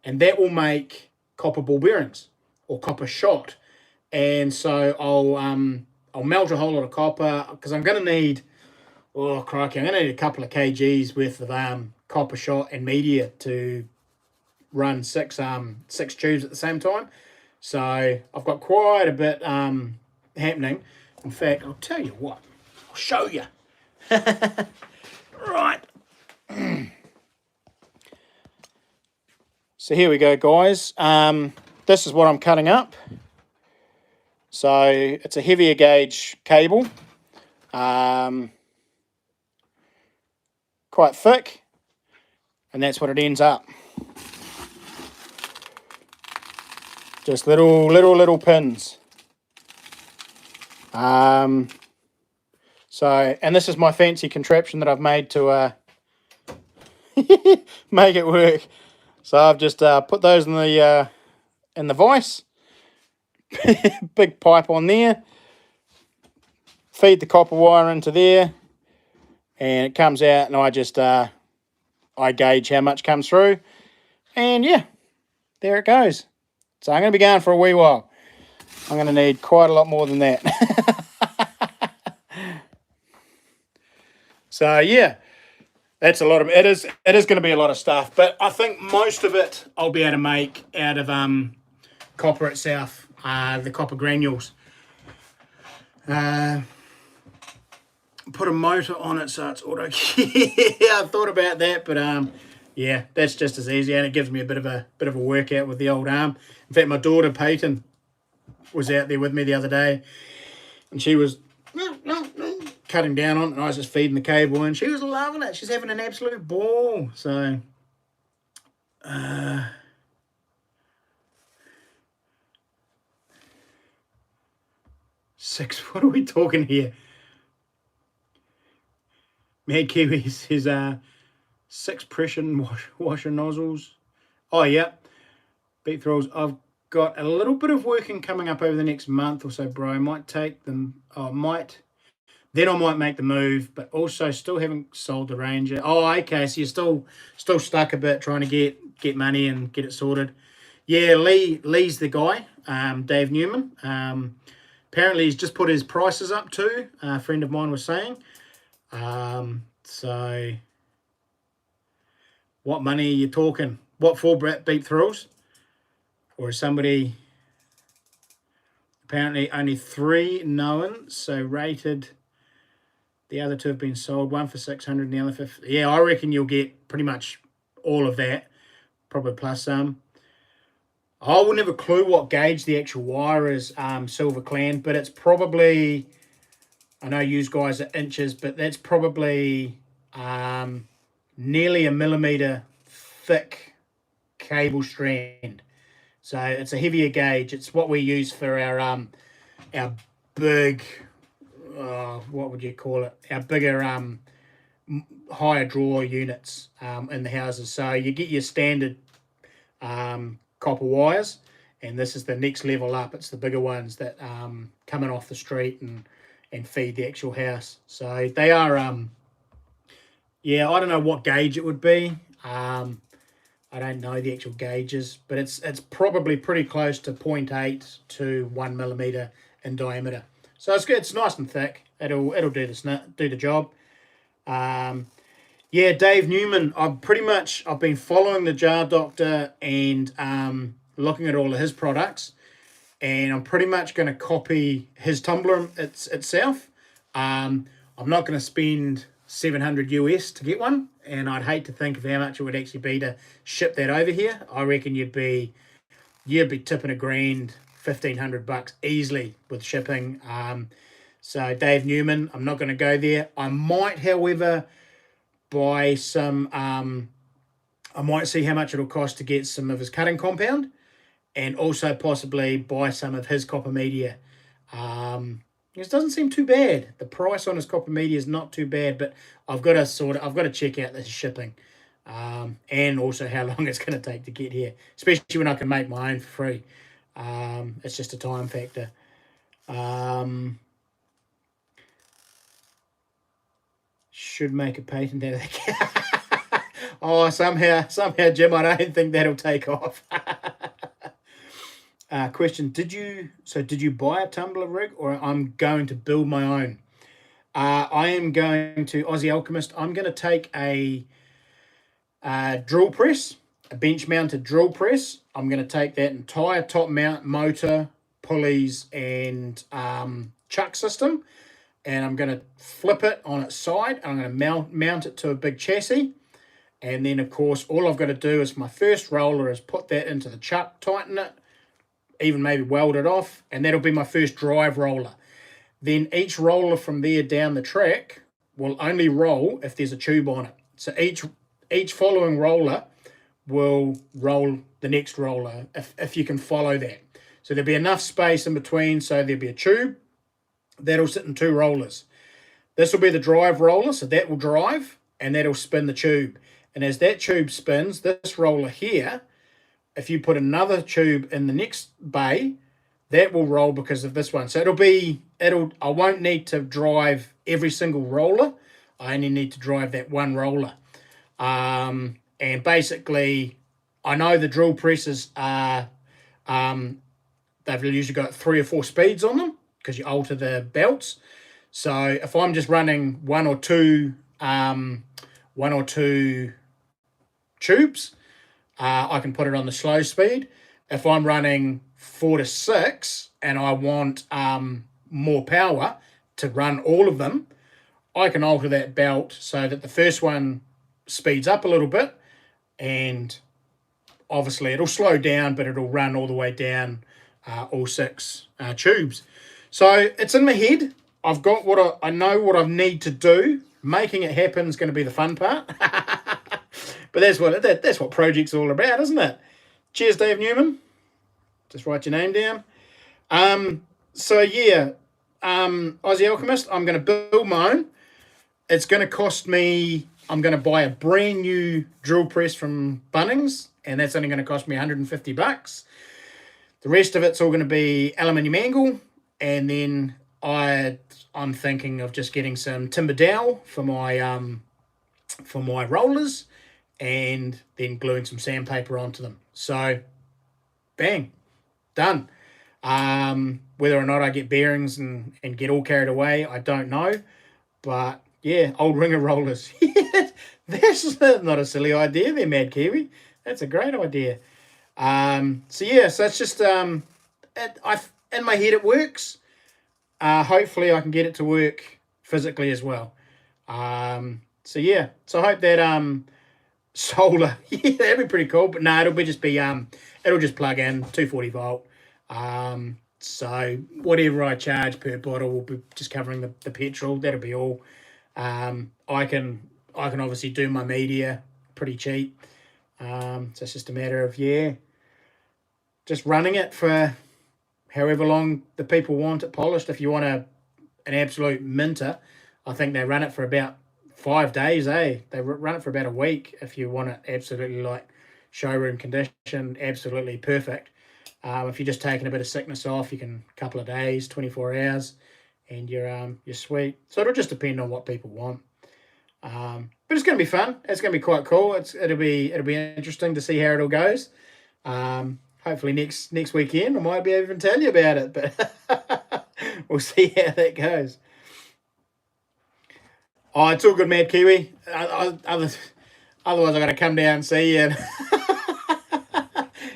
and that will make copper ball bearings or copper shot. And so I'll melt a whole lot of copper, because I'm going to need... Oh, crikey, I'm going to need a couple of kgs worth of copper shot and media to run six tubes at the same time. So I've got quite a bit happening. In fact, I'll tell you what, I'll show you. Right. So here we go, guys. This is what I'm cutting up. So it's a heavier gauge cable. Quite thick. And that's what it ends up. Just little pins. So, and this is my fancy contraption that I've made to make it work. So I've just put those in the vise. Big pipe on there. Feed the copper wire into there, and it comes out, and I just I gauge how much comes through, and yeah, there it goes. So I'm going to be going for a wee while. I'm going to need quite a lot more than that. So yeah, that's a lot of it. Is going to be a lot of stuff, but I think most of it I'll be able to make out of copper itself, the copper granules. Put a motor on it so it's auto. Yeah, I thought about that, but yeah, that's just as easy, and it gives me a bit of a workout with the old arm. In fact, my daughter Peyton was out there with me the other day, and she was cutting down on it, and I was just feeding the cable, and she was loving it. She's having an absolute ball. So six. What are we talking here? Mad Kiwis, his 6 pressure washer nozzles. Oh yeah, beat throws. I've got a little bit of working coming up over the next month or so, bro. I might take them. Then I might make the move, but also still haven't sold the Ranger. Oh, okay. So you're still stuck a bit trying to get money and get it sorted. Yeah, Lee's the guy. Dave Newman. Apparently he's just put his prices up too. A friend of mine was saying. So what money are you talking? What for, Beat Thrills? Or is somebody apparently only 3 known, so rated. The other 2 have been sold, one for 600 and the other for... Yeah, I reckon you'll get pretty much all of that, probably plus some. I wouldn't have a clue what gauge the actual wire is, Silver Clan, but it's probably... I know you guys are inches, but that's probably nearly a millimetre thick cable strand. So it's a heavier gauge. It's what we use for our big, what would you call it? Our bigger higher draw units in the houses. So you get your standard copper wires, and this is the next level up. It's the bigger ones that coming off the street and feed the actual house. So they are, yeah, I don't know what gauge it would be. I don't know the actual gauges, but it's probably pretty close to 0.8 to 1 millimeter in diameter. So it's good. It's nice and thick. It'll do the job. Yeah, Dave Newman. I've been following the Jar Doctor and looking at all of his products, and I'm pretty much going to copy his tumbler itself. I'm not going to spend $700 US to get one, and I'd hate to think of how much it would actually be to ship that over here. I reckon you'd be tipping $1,000, $1,500 easily with shipping. So Dave Newman, I'm not going to go there. I might, however, buy some. I might see how much it'll cost to get some of his cutting compound, and also possibly buy some of his copper media. It doesn't seem too bad. The price on his copper media is not too bad, but I've got to check out the shipping, and also how long it's going to take to get here, especially when I can make my own for free. It's just a time factor. Should make a patent out of that. Oh, somehow, Jim, I don't think that'll take off. Question: Did you buy a tumbler rig, or I'm going to build my own? I am going to Aussie Alchemist. I'm going to take a drill press a bench mounted drill press. I'm going to take that entire top mount motor, pulleys, and chuck system, and I'm going to flip it on its side. I'm going to mount it to a big chassis. And then, of course, all I've got to do is my first roller is put that into the chuck, tighten it, even maybe weld it off, and that'll be my first drive roller. Then each roller from there down the track will only roll if there's a tube on it. So each following roller will roll the next roller if you can follow that. So there'll be enough space in between, so there'll be a tube that'll sit in 2 rollers. This will be the drive roller, so that will drive, and that'll spin the tube. And as that tube spins, this roller here, if you put another tube in the next bay, that will roll because of this one. So I won't need to drive every single roller. I only need to drive that one roller. And basically, I know the drill presses are, they've usually got 3 or 4 speeds on them because you alter the belts. So if I'm just running one or two tubes, I can put it on the slow speed. If I'm running 4 to 6 and I want more power to run all of them, I can alter that belt so that the first one speeds up a little bit, and obviously it'll slow down, but it'll run all the way down all 6 tubes. So it's in my head. I've got I know what I need to do. Making it happen is going to be the fun part. But that's what project's all about, isn't it? Cheers, Dave Newman. Just write your name down. So yeah, Aussie Alchemist, I'm going to build my own. It's going to cost me, I'm going to buy a brand new drill press from Bunnings, and that's only going to cost me $150. The rest of it's all going to be aluminium angle, and then I'm thinking of just getting some timber dowel for my rollers, and then gluing some sandpaper onto them. So, bang, done. Whether or not I get bearings and get all carried away, I don't know. But, yeah, old ringer rollers. That's not a silly idea there, Mad Kiwi. That's a great idea. So it's just, in my head it works. Hopefully I can get it to work physically as well. So I hope that solar, that'd be pretty cool. But no, it'll just plug in 240 volt. So whatever I charge per bottle will be just covering the petrol. That'll be all. I can obviously do my media pretty cheap. So it's just a matter of just running it for however long the people want it polished. If you want an absolute minter, I think they run it for about 5 days, eh? They run it for about a week if you want it absolutely like showroom condition, absolutely perfect. If you're just taking a bit of sickness off, you can a couple of days, 24 hours, and you're sweet. So it'll just depend on what people want. But it's going to be fun. It's going to be quite cool. It'll be interesting to see how it all goes. Hopefully next weekend I might be able to tell you about it, but we'll see how that goes. Oh, it's all good, Mad Kiwi. Otherwise I got to come down and see you.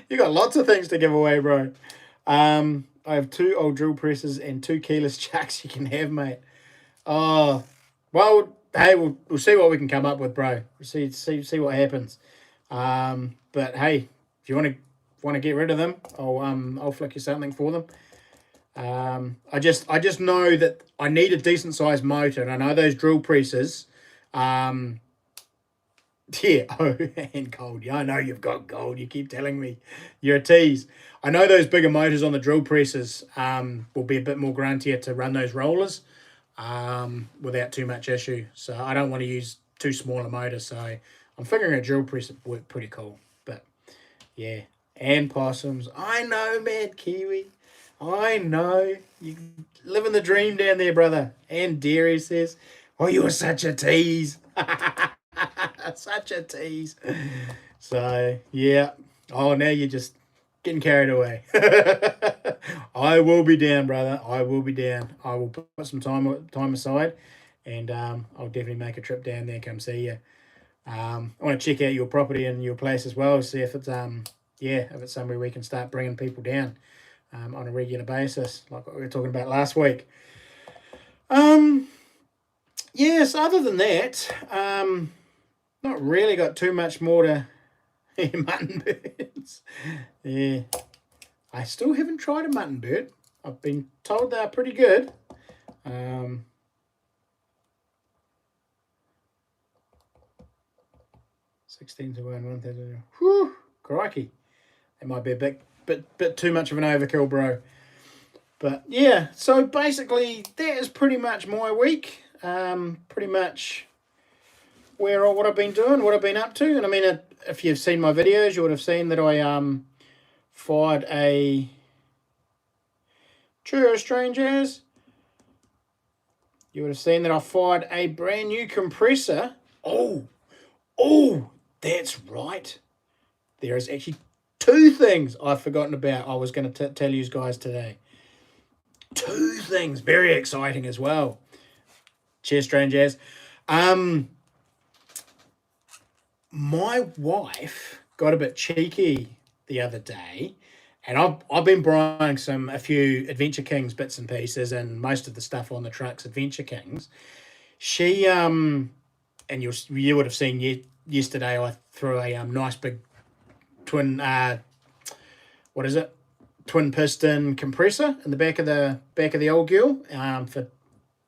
You got lots of things to give away, bro. I have 2 old drill presses and 2 keyless chucks you can have, mate. Oh, well, hey, we'll see what we can come up with, bro. We'll see what happens. But hey, if you want to get rid of them, I'll flick you something for them. I just know that I need a decent sized motor, and I know those drill presses. And gold. Yeah, I know you've got gold. You keep telling me you're a tease. I know those bigger motors on the drill presses will be a bit more gruntier to run those rollers without too much issue. So I don't want to use too small a motor. So I'm figuring a drill press would work pretty cool. But yeah, and possums. I know, Mad Kiwi. I know. You living the dream down there, brother. And Deary says, "Oh, you are such a tease." Such a tease. So, yeah. Oh, now you're just getting carried away. I will be down, brother. I will be down. I will put some time aside, and I'll definitely make a trip down there, come see you. I want to check out your property and your place as well, see if it's if it's somewhere we can start bringing people down on a regular basis, like what we were talking about last week. Yes, other than that, not really got too much more to mutton birds. Yeah, I still haven't tried a mutton bird. I've been told they're pretty good. 16 to 1, 1,000. Whew, crikey. That might be a bit too much of an overkill, bro. But yeah, so basically that is pretty much my week. Pretty much what I've been doing, what I've been up to. And I mean, if you've seen my videos, you would have seen that I fired a True Strangers. You would have seen that I fired a brand new compressor. Oh, that's right. There is actually 2 things I've forgotten about I was going to tell you guys today. 2 things. Very exciting as well. Cheers, strangers. My wife got a bit cheeky the other day, and I've been buying a few Adventure Kings bits and pieces, and most of the stuff on the truck's Adventure Kings. She and you would have seen yesterday I threw a nice big twin twin piston compressor in the back of the old girl for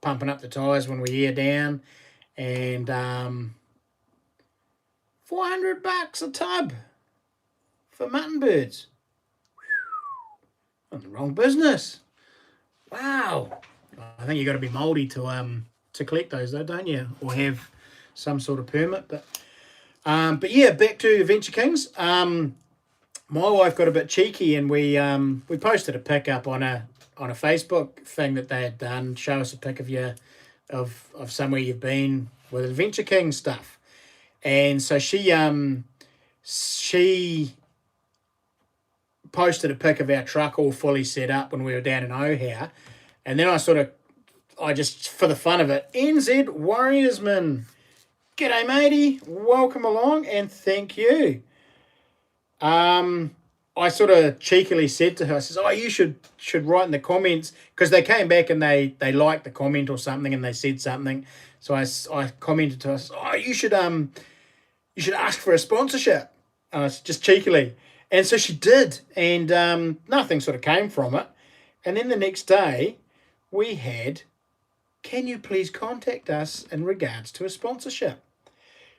pumping up the tires when we air down, and $400 a tub for mutton birds. I'm the wrong business. Wow. I think you got to be mouldy to collect those though, don't you? Or have some sort of permit. But yeah, back to Adventure Kings. My wife got a bit cheeky, and we posted a pic up on a Facebook thing that they had done. Show us a pic of somewhere you've been with Adventure King stuff. And so she posted a pic of our truck all fully set up when we were down in O'Hare. And then I just, for the fun of it, NZ Warriorsman. G'day, matey. Welcome along, and thank you. I sort of cheekily said to her, I says, "Oh, you should write in the comments," because they came back and they liked the comment or something, and they said something. So I commented to her, "Oh, you should ask for a sponsorship," just cheekily. And so she did, and nothing sort of came from it. And then the next day, we had, "Can you please contact us in regards to a sponsorship?"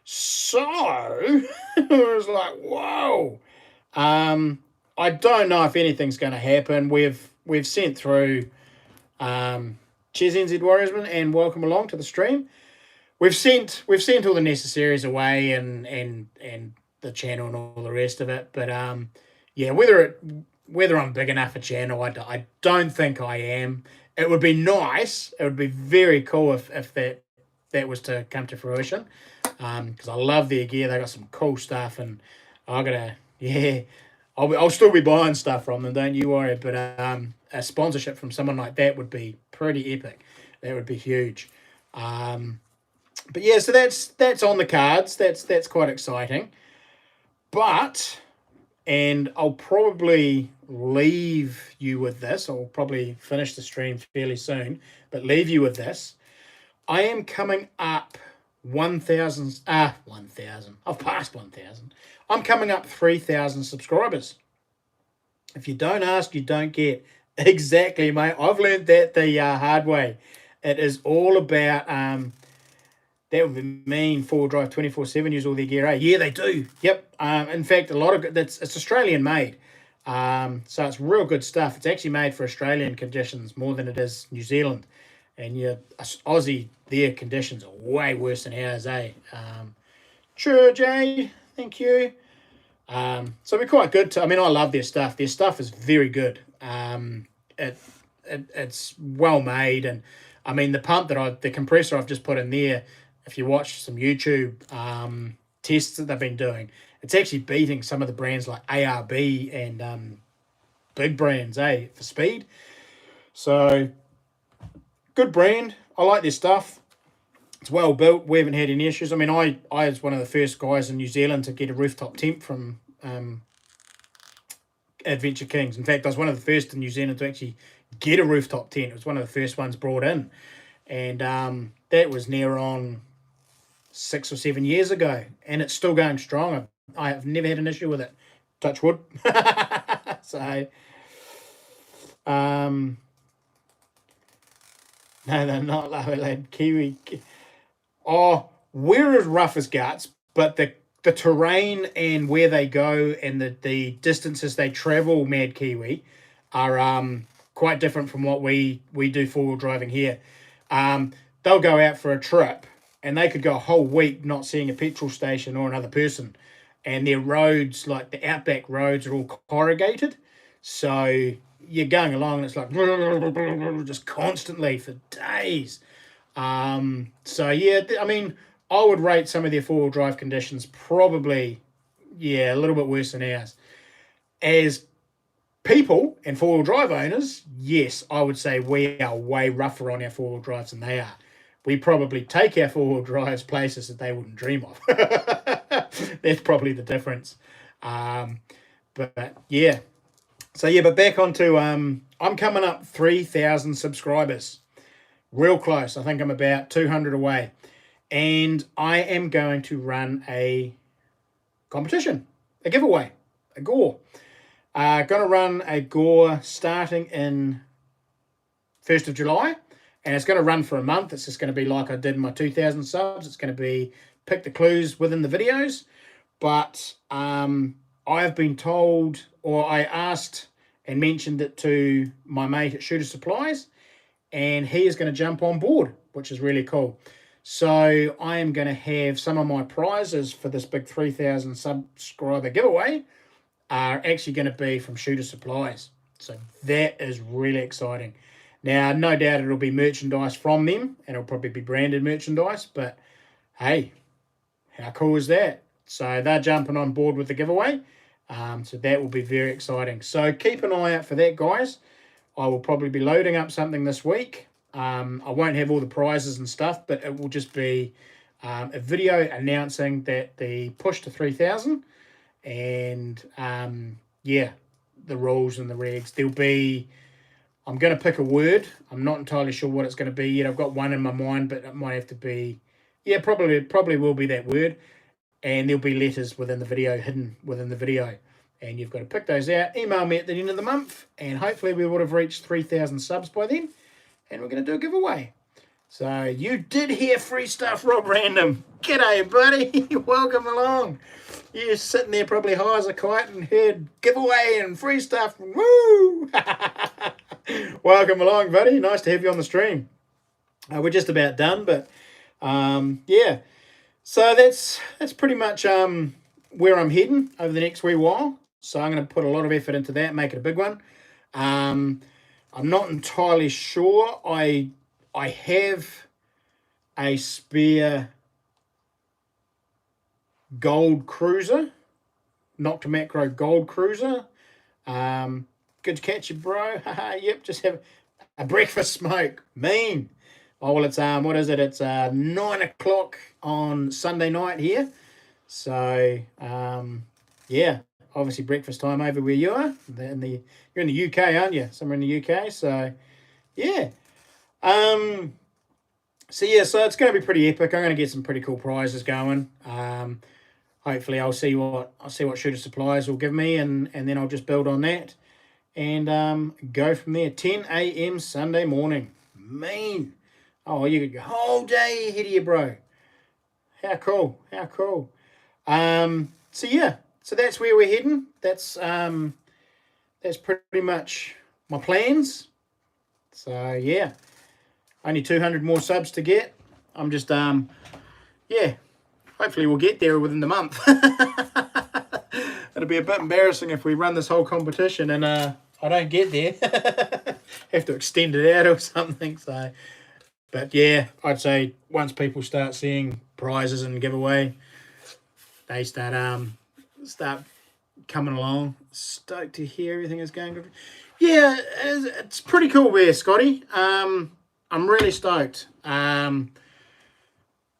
So it was like, whoa. I don't know if anything's going to happen. We've sent through cheers NZ Warriorsman, and welcome along to the stream. We've sent all the necessaries away and the channel and all the rest of it. But yeah, whether I'm big enough a channel, I don't think I am. It would be nice. It would be very cool if that was to come to fruition. Because I love their gear. They got some cool stuff, and I'll still be buying stuff from them. Don't you worry. But a sponsorship from someone like that would be pretty epic. That would be huge. But yeah, so that's on the cards. That's quite exciting. But, and I'll probably leave you with this. I'll probably finish the stream fairly soon, but leave you with this. I am coming up 1,000. I've passed 1,000. I'm coming up 3,000 subscribers. If you don't ask, you don't get. Exactly, mate. I've learned that the hard way. It is all about that would mean 4Drive 24/7 use all their gear. Yeah, they do. Yep. In fact, a lot of it's Australian made. So it's real good stuff. It's actually made for Australian conditions more than it is New Zealand. And yeah, Aussie, their conditions are way worse than ours, eh? Sure, Jay. Thank you. So we're quite good. I love their stuff. Their stuff is very good. It's well made, and the compressor I've just put in there. If you watch some YouTube tests that they've been doing, it's actually beating some of the brands like ARB and big brands, for speed. So good brand. I like their stuff. It's well built. We haven't had any issues. I mean, I was one of the first guys in New Zealand to get a rooftop tent from Adventure Kings. In fact, I was one of the first in New Zealand to actually get a rooftop tent. It was one of the first ones brought in. And that was near on 6 or 7 years ago. And it's still going strong. I have never had an issue with it. Touch wood. So, no, they're not lower land. Kiwi. Oh, we're as rough as guts, but the terrain and where they go and the distances they travel, Mad Kiwi, are quite different from what we do four-wheel driving here. They'll go out for a trip and they could go a whole week not seeing a petrol station or another person. And their roads, like the outback roads, are all corrugated. So you're going along and it's like just constantly for days. So yeah, I mean, I would rate some of their four-wheel drive conditions probably, yeah, a little bit worse than ours. As people and four-wheel drive owners, yes, I would say we are way rougher on our four-wheel drives than they are. We probably take our four-wheel drives places that they wouldn't dream of. That's probably the difference. But yeah. So yeah, but back onto, I'm coming up 3,000 subscribers. Real close. I think I'm about 200 away. And I am going to run a competition, a giveaway, a gore. Going to run a gore starting in 1st of July. And it's going to run for a month. It's just going to be like I did my 2,000 subs. It's going to be pick the clues within the videos. But I've been told, or I asked and mentioned it to my mate at Shooter Supplies, and he is going to jump on board, which is really cool. So I am going to have some of my prizes for this big 3,000 subscriber giveaway are actually going to be from Shooter Supplies. So that is really exciting. Now, no doubt it'll be merchandise from them, and it'll probably be branded merchandise, but hey, how cool is that? So they're jumping on board with the giveaway. So that will be very exciting. So keep an eye out for that, guys. I will probably be loading up something this week. I won't have all the prizes and stuff, but it will just be a video announcing that the push to 3,000 and, yeah, the rules and the regs. There'll be, I'm going to pick a word. I'm not entirely sure what it's going to be yet. I've got one in my mind, but it might have to be, yeah, probably will be that word. And there'll be letters within the video, hidden within the video. And you've got to pick those out. Email me at the end of the month. And hopefully we would have reached 3,000 subs by then. And we're going to do a giveaway. So you did hear free stuff, Rob Random. G'day, buddy. Welcome along. You're sitting there probably high as a kite and heard giveaway and free stuff. Woo! Welcome along, buddy. Nice to have you on the stream. We're just about done, but yeah. So that's pretty much where I'm heading over the next wee while. So I'm going to put a lot of effort into that, make it a big one. I'm not entirely sure. I have a spare gold cruiser, Nocta Macro gold cruiser. Good to catch you, bro. Yep, just have a breakfast smoke. Mean. Oh, well, it's, what is it? It's 9 o'clock on Sunday night here. So, yeah, obviously breakfast time over where you are. You're in the UK, aren't you? Somewhere in the UK. So, yeah. So it's going to be pretty epic. I'm going to get some pretty cool prizes going. Hopefully I'll see what Shooter Supplies will give me, and then I'll just build on that and go from there. 10 a.m. Sunday morning. Mean. Oh, you got your whole day ahead of you, bro. How cool. How cool. So yeah, so that's where we're heading. That's pretty much my plans. So yeah. Only 200 more subs to get. I'm just yeah. Hopefully we'll get there within the month. It'll be a bit embarrassing if we run this whole competition and I don't get there. Have to extend it out or something. So but yeah, I'd say once people start seeing prizes and giveaway, they start coming along. Stoked to hear everything is going good. Yeah, it's pretty cool there, Scotty. I'm really stoked.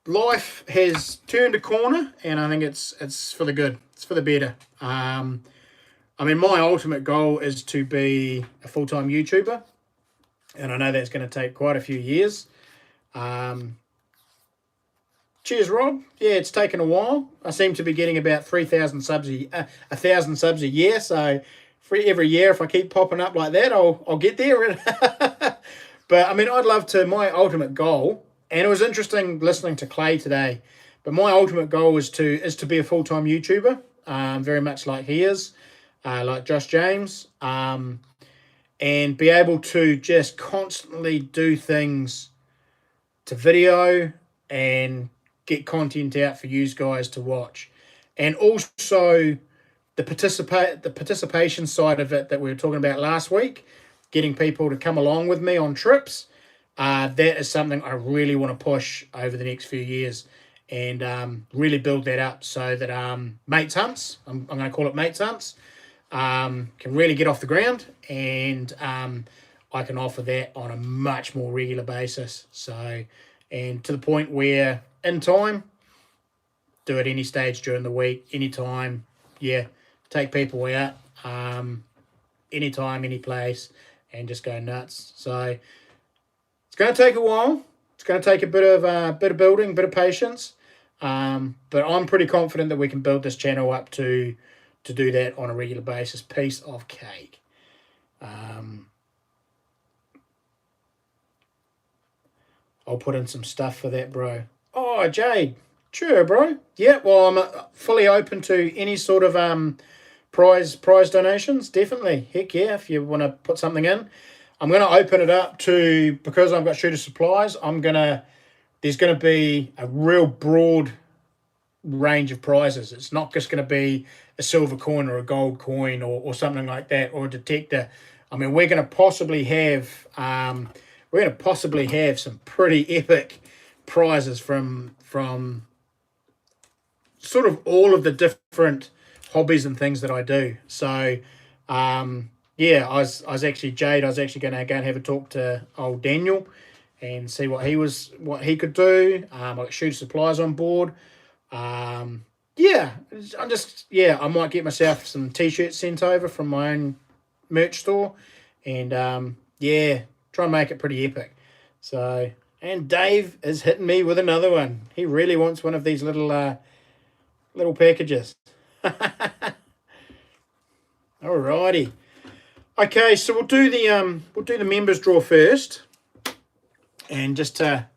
life has turned a corner, and I think it's for the good. It's for the better. I mean, my ultimate goal is to be a full-time YouTuber, and I know that's going to take quite a few years. Cheers, Rob. Yeah, it's taken a while. I seem to be getting about 3,000 subs a 1,000 subs a year. So every year, if I keep popping up like that, I'll get there. But I mean, I'd love to. My ultimate goal, and it was interesting listening to Clay today. But my ultimate goal is to be a full-time YouTuber, very much like he is, like Josh James, and be able to just constantly do things to video and get content out for you guys to watch. And also the participation side of it that we were talking about last week, getting people to come along with me on trips, that is something I really want to push over the next few years, and really build that up so that Mates Hunts, I'm going to call it Mates Hunts, can really get off the ground, and I can offer that on a much more regular basis. So, and to the point where in time, do it any stage during the week, anytime, yeah, take people out, anytime, any place, and just go nuts. So it's going to take a while. It's going to take a bit of building, a bit of patience, but I'm pretty confident that we can build this channel up to do that on a regular basis. Piece of cake. I'll put in some stuff for that, bro. Oh, Jade. Sure, bro. Yeah, well, I'm fully open to any sort of prize donations, definitely. Heck yeah, if you want to put something in. I'm going to open it up to, because I've got Shooter Supplies, there's going to be a real broad range of prizes. It's not just going to be a silver coin or a gold coin or something like that, or a detector. I mean, we're going to possibly have some pretty epic prizes from sort of all of the different hobbies and things that I do. So, yeah, I was actually going to go and have a talk to old Daniel and see what he could do. I got Shooter Supplies on board. Yeah, I might get myself some t-shirts sent over from my own merch store, and yeah, try and make it pretty epic. So, and Dave is hitting me with another one. He really wants one of these little packages. Alrighty. Okay, so we'll do the members draw first, and just to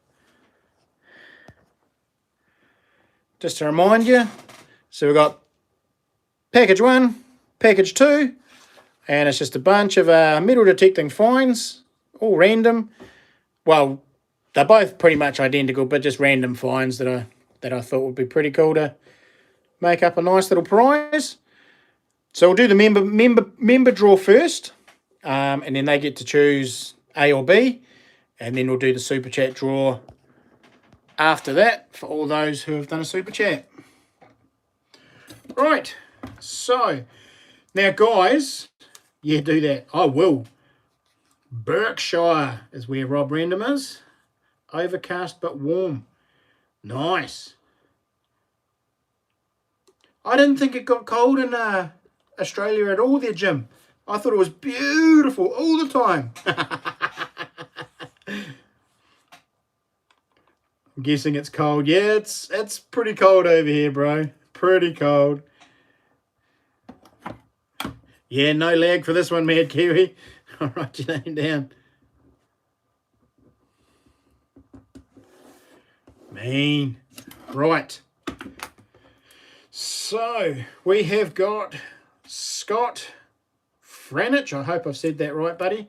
remind you, so we've got package 1, package 2, and it's just a bunch of metal detecting finds, all random. Well, they're both pretty much identical, but just random finds that I thought would be pretty cool to make up a nice little prize. So we'll do the member draw first, and then they get to choose A or B, and then we'll do the super chat draw after that for all those who have done a super chat. Right, so now guys, yeah, do that. I will. Berkshire is where Rob Random is. Overcast but warm. Nice. I didn't think it got cold in Australia at all there, Jim. I thought it was beautiful all the time. I'm guessing it's cold. Yeah, it's pretty cold over here, bro. Pretty cold. Yeah, no lag for this one, Mad Kiwi. I'll write your name down. Mean. Right. So, we have got Scott Franich. I hope I've said that right, buddy.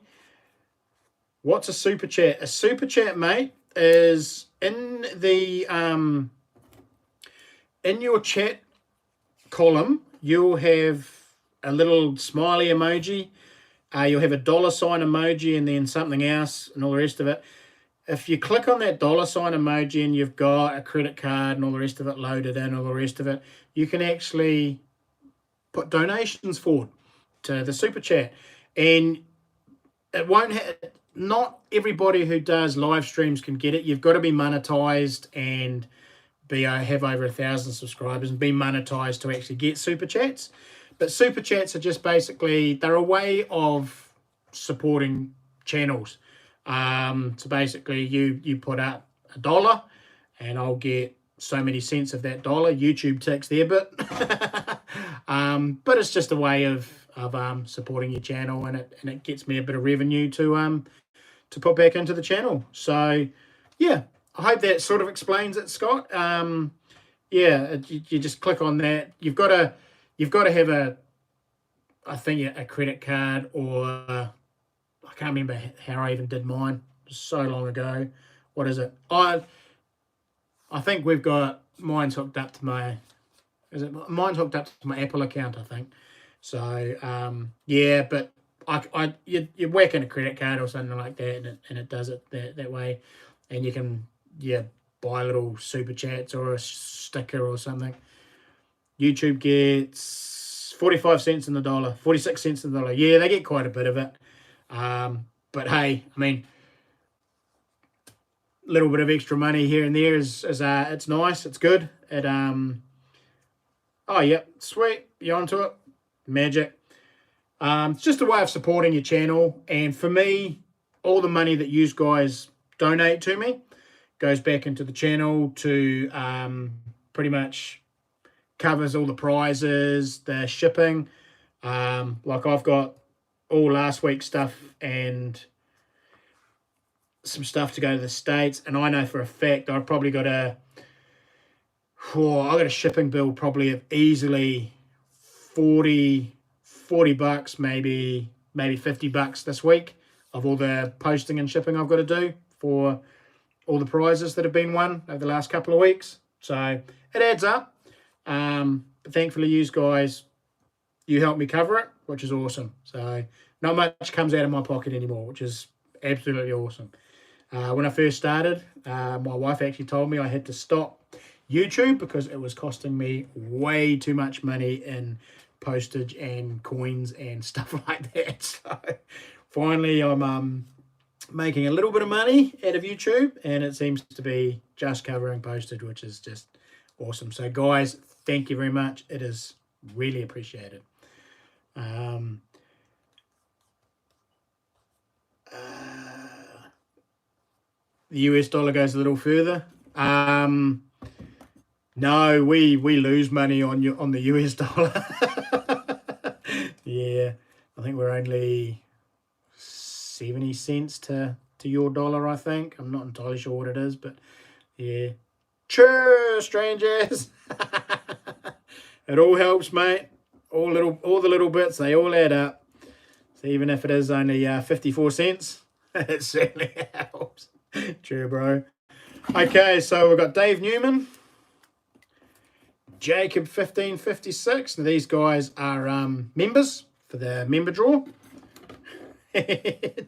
What's a super chat? A super chat, mate, is in the in your chat column, you'll have a little smiley emoji. You'll have a $ emoji and then something else and all the rest of it. If you click on that $ emoji and you've got a credit card and all the rest of it loaded in, all the rest of it, you can actually put donations forward to the super chat. And it won't have, not everybody who does live streams can get it. You've got to be monetized, and have over 1,000 subscribers and be monetized to actually get super chats. But super chats are just basically, they're a way of supporting channels. So basically you put up $1 and I'll get so many cents of that dollar. YouTube takes their bit. But it's just a way of supporting your channel, and it gets me a bit of revenue to put back into the channel. So yeah, I hope that sort of explains it, Scott. Yeah, you just click on that. You've got to have a credit card, or I can't remember how I even did mine. It was so long ago. What is it? I think we've got mine's hooked up to my. Mine's hooked up to my Apple account, I think. So yeah, but you whack in a credit card or something like that, and it does it that way, and you can buy little super chats or a sticker or something. YouTube gets 45 cents in the dollar, 46 cents in the dollar. Yeah, they get quite a bit of it. But hey, I mean, a little bit of extra money here and there is it's nice, it's good. Oh yeah, sweet, you're onto it, magic. It's just a way of supporting your channel, and for me, all the money that you guys donate to me goes back into the channel to pretty much covers all the prizes, the shipping. Like I've got all last week's stuff and some stuff to go to the States, and I know for a fact I've probably got I got a shipping bill probably of easily 40 bucks, maybe $50 this week of all the posting and shipping I've got to do for all the prizes that have been won over the last couple of weeks. So it adds up. But thankfully, you guys, you help me cover it, which is awesome. So not much comes out of my pocket anymore, which is absolutely awesome. When I first started, my wife actually told me I had to stop YouTube because it was costing me way too much money in postage and coins and stuff like that. So finally, I'm making a little bit of money out of YouTube, and it seems to be just covering postage, which is just awesome. So guys, thank you very much. It is really appreciated. The US dollar goes a little further. No, we lose money on the US dollar. Yeah, I think we're only 70 cents to your dollar, I think. I'm not entirely sure what it is, but yeah. Cheers, strangers. It all helps, mate. All the little bits, they all add up. So even if it is only 54 cents, it certainly helps. True, bro. Okay, so we've got Dave Newman, Jacob 1556. Now these guys are members for the member draw.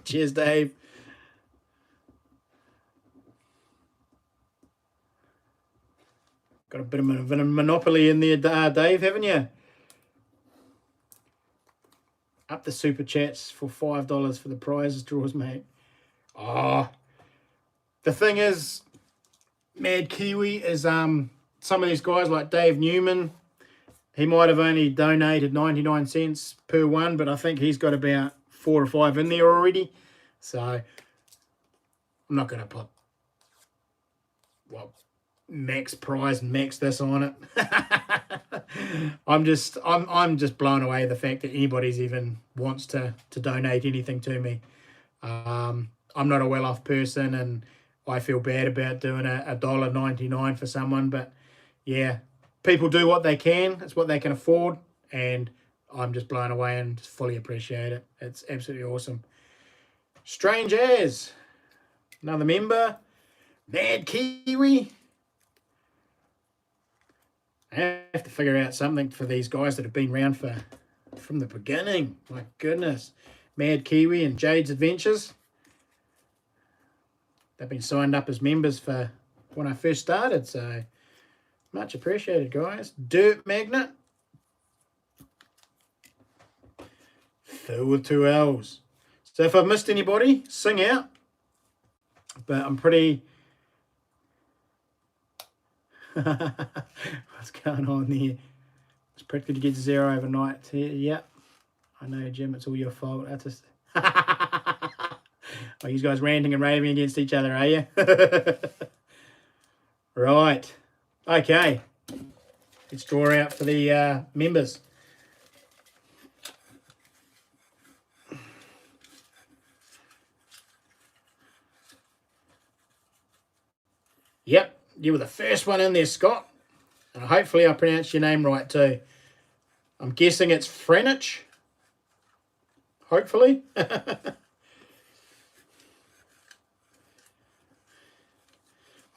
Cheers, Dave. Got a bit of a monopoly in there, Dave, haven't you? Up the super chats for $5 for the prizes draws, mate. Oh, the thing is, Mad Kiwi is some of these guys like Dave Newman. He might have only donated 99 cents per one, but I think he's got about 4 or 5 in there already. So I'm not going to put max prize and max this on it. I'm just blown away the fact that anybody's even wants to donate anything to me. I'm not a well-off person, and I feel bad about doing a $1.99 for someone, but yeah, people do what they can. It's what they can afford, and I'm just blown away and just fully appreciate it. It's absolutely awesome. Strange as another member, Mad Kiwi. I have to figure out something for these guys that have been around from the beginning. My goodness. Mad Kiwi and Jade's Adventures. They've been signed up as members for when I first started, so much appreciated, guys. Dirt Magnet. Phil with 2 L's. So if I've missed anybody, sing out. But I'm pretty... What's going on there? It's practically to get to 0 overnight. Yep. I know, Jim, it's all your fault. That's just... Oh, you guys ranting and raving against each other, are you? Right. Okay. Let's draw out for the members. Yep, you were the first one in there, Scott. And hopefully I pronounced your name right too. I'm guessing it's Frenich. Hopefully.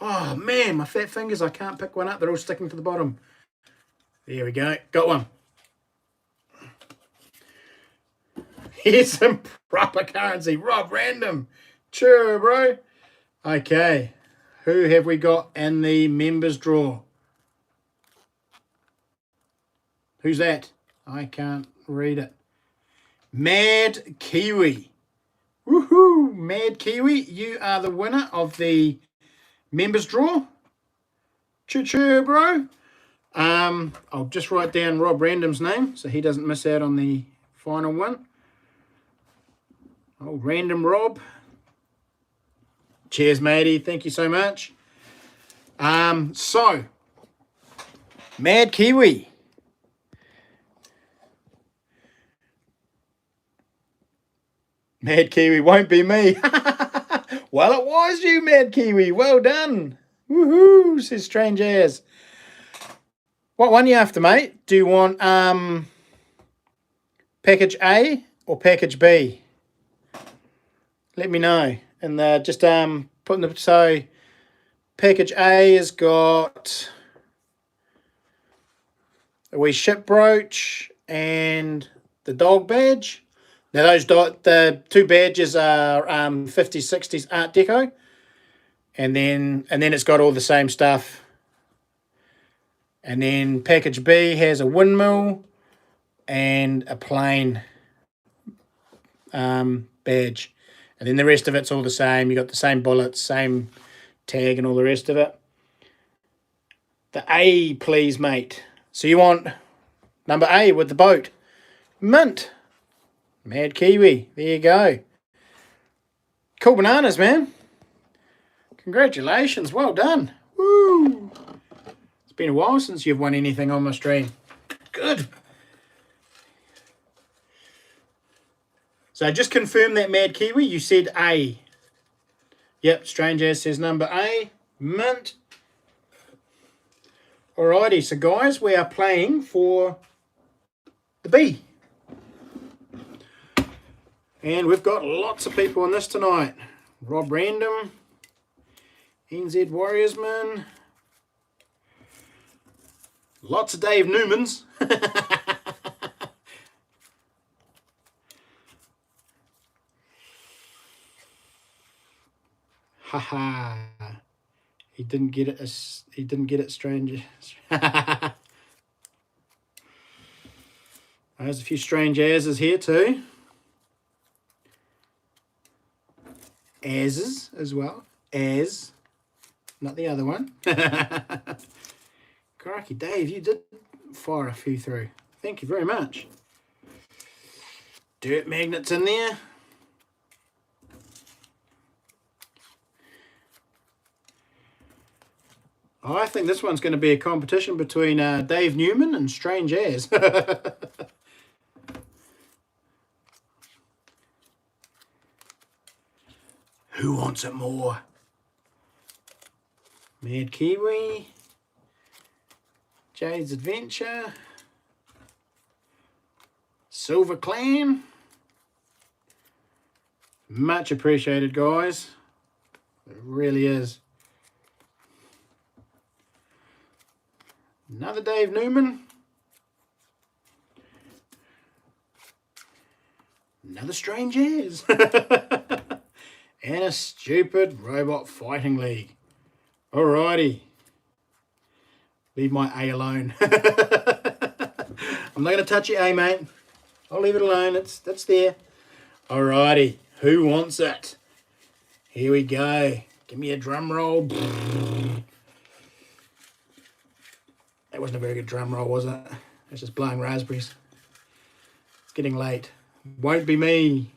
Oh, man, my fat fingers, I can't pick one up. They're all sticking to the bottom. There we go. Got one. Here's some proper currency. Rob Random. Sure, bro. Okay. Who have we got in the members draw? Who's that? I can't read it. Mad Kiwi. Woohoo! Mad Kiwi, you are the winner of the members draw. Choo-choo, bro. I'll just write down Rob Random's name so he doesn't miss out on the final one. Oh, Random Rob. Cheers, matey. Thank you so much. So, Mad Kiwi. Mad Kiwi won't be me. Well, it was you, Mad Kiwi. Well done. Woohoo, says Strange As. What one are you after, mate? Do you want package A or package B? Let me know. And just putting the... So, package A has got a wee ship brooch and the dog badge. Now, the two badges are 50s, 60s Art Deco. And then it's got all the same stuff. And then package B has a windmill and a plain badge. And then the rest of it's all the same. You got the same bullets, same tag and all the rest of it. The A, please, mate. So you want number A with the boat. Mint. Mad Kiwi. There you go. Cool bananas, man. Congratulations. Well done. Woo. It's been a while since you've won anything on my stream. Good. So just confirm that, Mad Kiwi. You said A. Yep, Strange As says number A. Mint. Alrighty, so guys, we are playing for the B. And we've got lots of people in this tonight. Rob Random, NZ Warriorsman, lots of Dave Newmans. Haha. He didn't get it. He didn't get it, stranger. There's a few Strange Asses here too. Asses as well. As. Not the other one. Crikey, Dave, you did fire a few through. Thank you very much. Dirt magnets in there. I think this one's going to be a competition between Dave Newman and Strange As. Who wants it more? Mad Kiwi. Jade's Adventure. Silver Clan. Much appreciated, guys. It really is. Another Dave Newman. Another Strange As. And a stupid robot fighting league. Alrighty. Leave my A alone. I'm not going to touch your A, mate. I'll leave it alone. That's there. Alrighty. Who wants it? Here we go. Give me a drum roll. That wasn't a very good drum roll, was it? It's just blowing raspberries. It's getting late. Won't be me.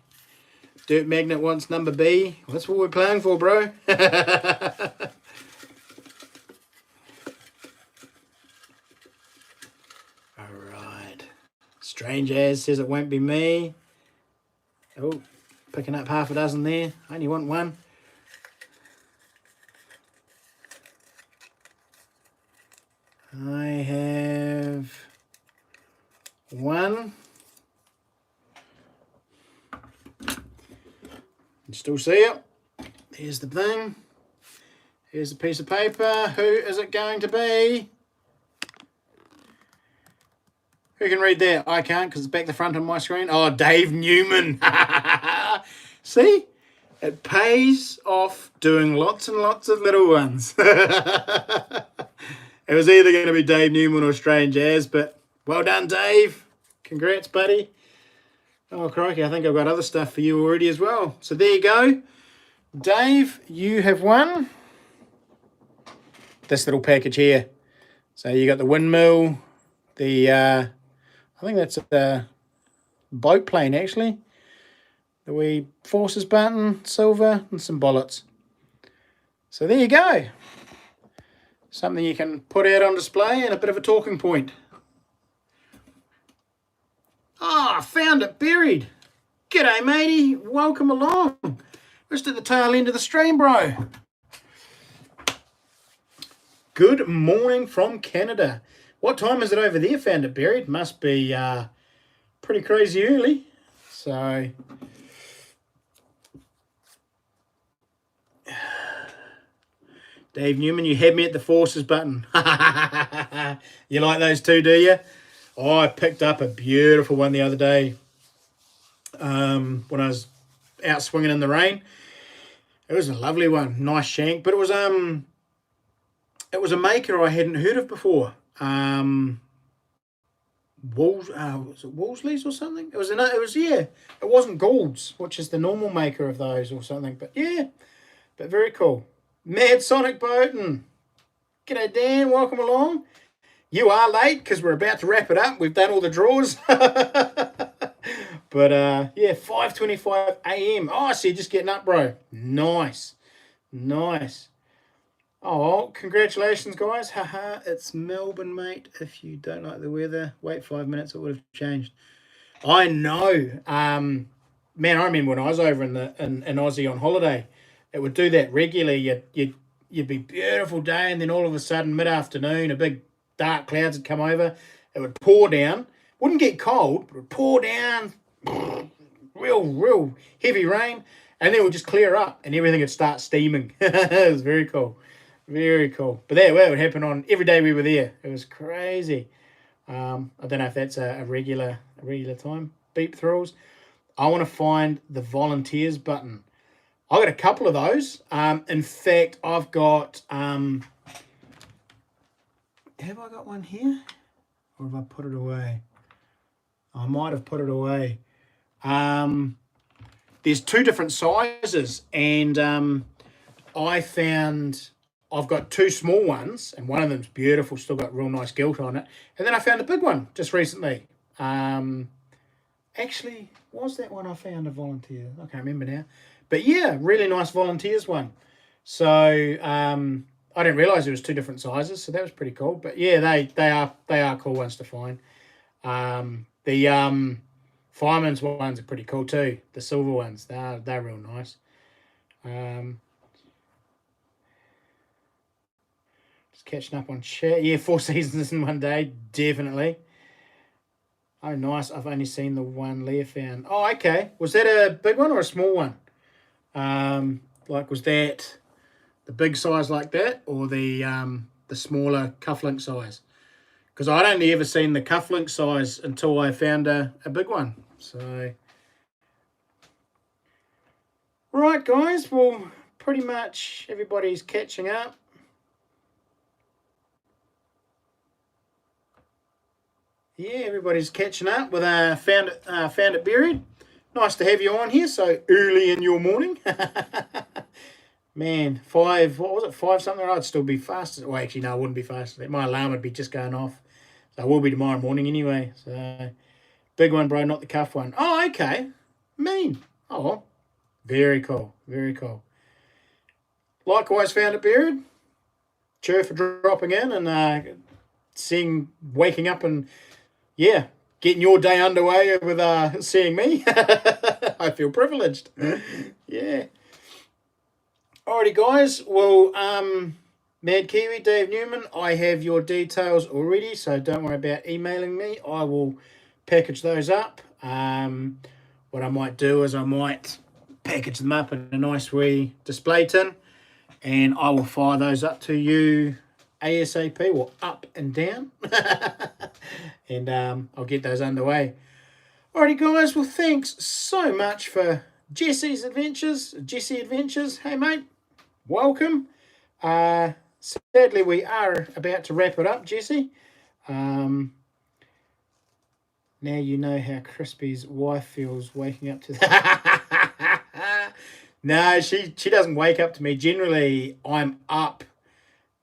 Dirt Magnet wants number B. Well, that's what we're playing for, bro. Alright. Strange As says it won't be me. Oh, picking up half a dozen there. I only want one. I have one. You still see it? Here's the thing. Here's a piece of paper. Who is it going to be? Who can read that? I can't because it's back the front on my screen. Oh, Dave Newman. See? It pays off doing lots and lots of little ones. It was either going to be Dave Newman or Strange As, but well done, Dave. Congrats, buddy. Oh, crikey, I think I've got other stuff for you already as well. So there you go. Dave, you have won this little package here. So you got the windmill, the, I think that's a boat plane, actually. The wee forces button, silver, and some bullets. So there you go. Something you can put out on display and a bit of a talking point. Ah, found it buried. G'day, matey. Welcome along. Just at the tail end of the stream, bro. Good morning from Canada. What time is it over there? Found it buried. Must be pretty crazy early. So, Dave Newman, you had me at the forces button. You like those two, do you? Oh, I picked up a beautiful one the other day when I was out swinging in the rain. It was a lovely one, nice shank, but it was a maker I hadn't heard of before. Was it Wolseley's or something? It wasn't Gould's, which is the normal maker of those or something. But yeah, but very cool. Mad Sonic Bowden. G'day, Dan. Welcome along. You are late because we're about to wrap it up. We've done all the draws. But, yeah, 5:25 a.m. Oh, I see you just getting up, bro. Nice. Nice. Oh, congratulations, guys. Haha, it's Melbourne, mate. If you don't like the weather, wait 5 minutes. It would have changed. I know. Man, I remember when I was over in Aussie on holiday, it would do that regularly. You'd be beautiful day, and then all of a sudden, mid-afternoon, a big dark clouds would come over. It would pour down. Wouldn't get cold, but it would pour down. Real heavy rain. And then it would just clear up, and everything would start steaming. It was very cool. Very cool. But that would happen on every day we were there. It was crazy. I don't know if that's a regular time. Beep thrills. I want to find the volunteers button. I've got a couple of those. In fact, I've got... have I got one here? Or have I put it away? I might have put it away. There's two different sizes, and I found I've got two small ones, and one of them's beautiful, still got real nice gilt on it. And then I found a big one just recently. Actually, was that one I found a volunteer? I can't remember now. But yeah, really nice volunteers one. So I didn't realise there was two different sizes, so that was pretty cool. But yeah, they are cool ones to find. The fireman's ones are pretty cool too. The silver ones, they're real nice. Just catching up on chat. Yeah, 4 seasons in one day, definitely. Oh, nice. I've only seen the one Leah found. Oh, okay. Was that a big one or a small one? Like, was that the big size like that, or the smaller cufflink size? Because I'd only ever seen the cufflink size until I found a big one. So, right, guys. Well, pretty much everybody's catching up. Yeah, everybody's catching up with found it buried. Nice to have you on here so early in your morning. Man, 5, what was it, 5 something? I'd still be fast. Well, actually, no, I wouldn't be fast. My alarm would be just going off. So I will be tomorrow morning anyway. So, big one, bro, not the cuff one. Oh, okay. Mean. Oh, very cool. Very cool. Likewise, found it buried. Cheer for dropping in and waking up and, yeah, getting your day underway with seeing me. I feel privileged. Yeah. Alrighty, guys. Well, Mad Kiwi, Dave Newman, I have your details already, so don't worry about emailing me. I will package those up. What I might do is I might package them up in a nice wee display tin, and I will fire those up to you ASAP, or up and down, and I'll get those underway. Alrighty, guys. Well, thanks so much for Jesse Adventures. Hey, mate. Welcome. Sadly, we are about to wrap it up, Jesse. Now you know how Crispy's wife feels waking up to that. No, she doesn't wake up to me. Generally, I'm up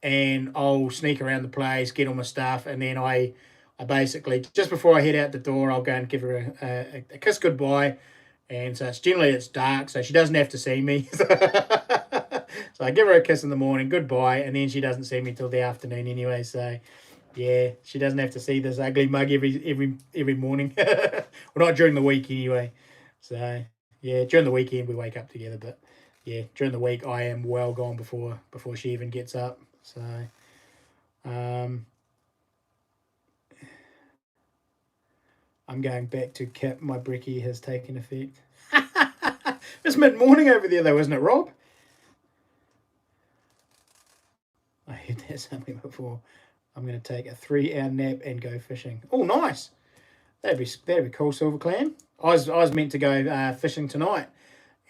and I'll sneak around the place, get all my stuff, and then I basically, just before I head out the door, I'll go and give her a kiss goodbye. And so it's dark, so she doesn't have to see me. So I give her a kiss in the morning, goodbye, and then she doesn't see me till the afternoon anyway. So yeah, she doesn't have to see this ugly mug every morning. Well, not during the week anyway. So yeah, during the weekend we wake up together, but yeah, during the week I am well gone before she even gets up. So I'm going back to Kip. My brekkie has taken effect. It's mid-morning over there though, isn't it, Rob? I heard that something before. I'm going to take a 3-hour nap and go fishing. Oh, nice. That'd be cool, Silver Clan. I was meant to go fishing tonight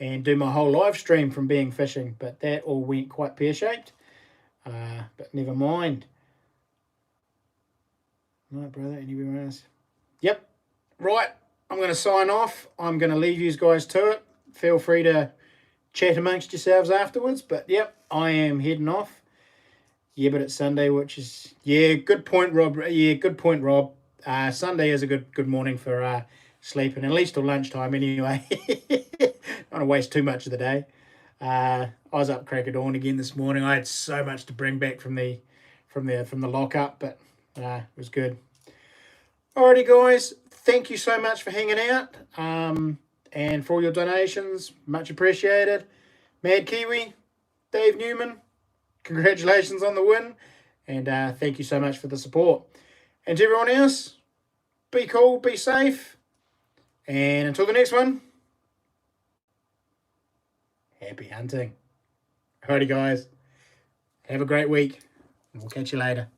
and do my whole live stream from being fishing, but that all went quite pear-shaped. But never mind. Right, brother. Anybody else? Yep. Right. I'm going to sign off. I'm going to leave you guys to it. Feel free to chat amongst yourselves afterwards. But, yep, I am heading off. Yeah, but it's Sunday, which is... Yeah, good point, Rob. Sunday is a good morning for sleeping, at least till lunchtime anyway. Don't want to waste too much of the day. I was up crack of dawn again this morning. I had so much to bring back from the lockup, but it was good. Alrighty, guys. Thank you so much for hanging out and for all your donations. Much appreciated. Mad Kiwi, Dave Newman, congratulations on the win. And thank you so much for the support. And to everyone else, be cool, be safe. And until the next one, happy hunting. Alrighty, guys. Have a great week. We'll catch you later.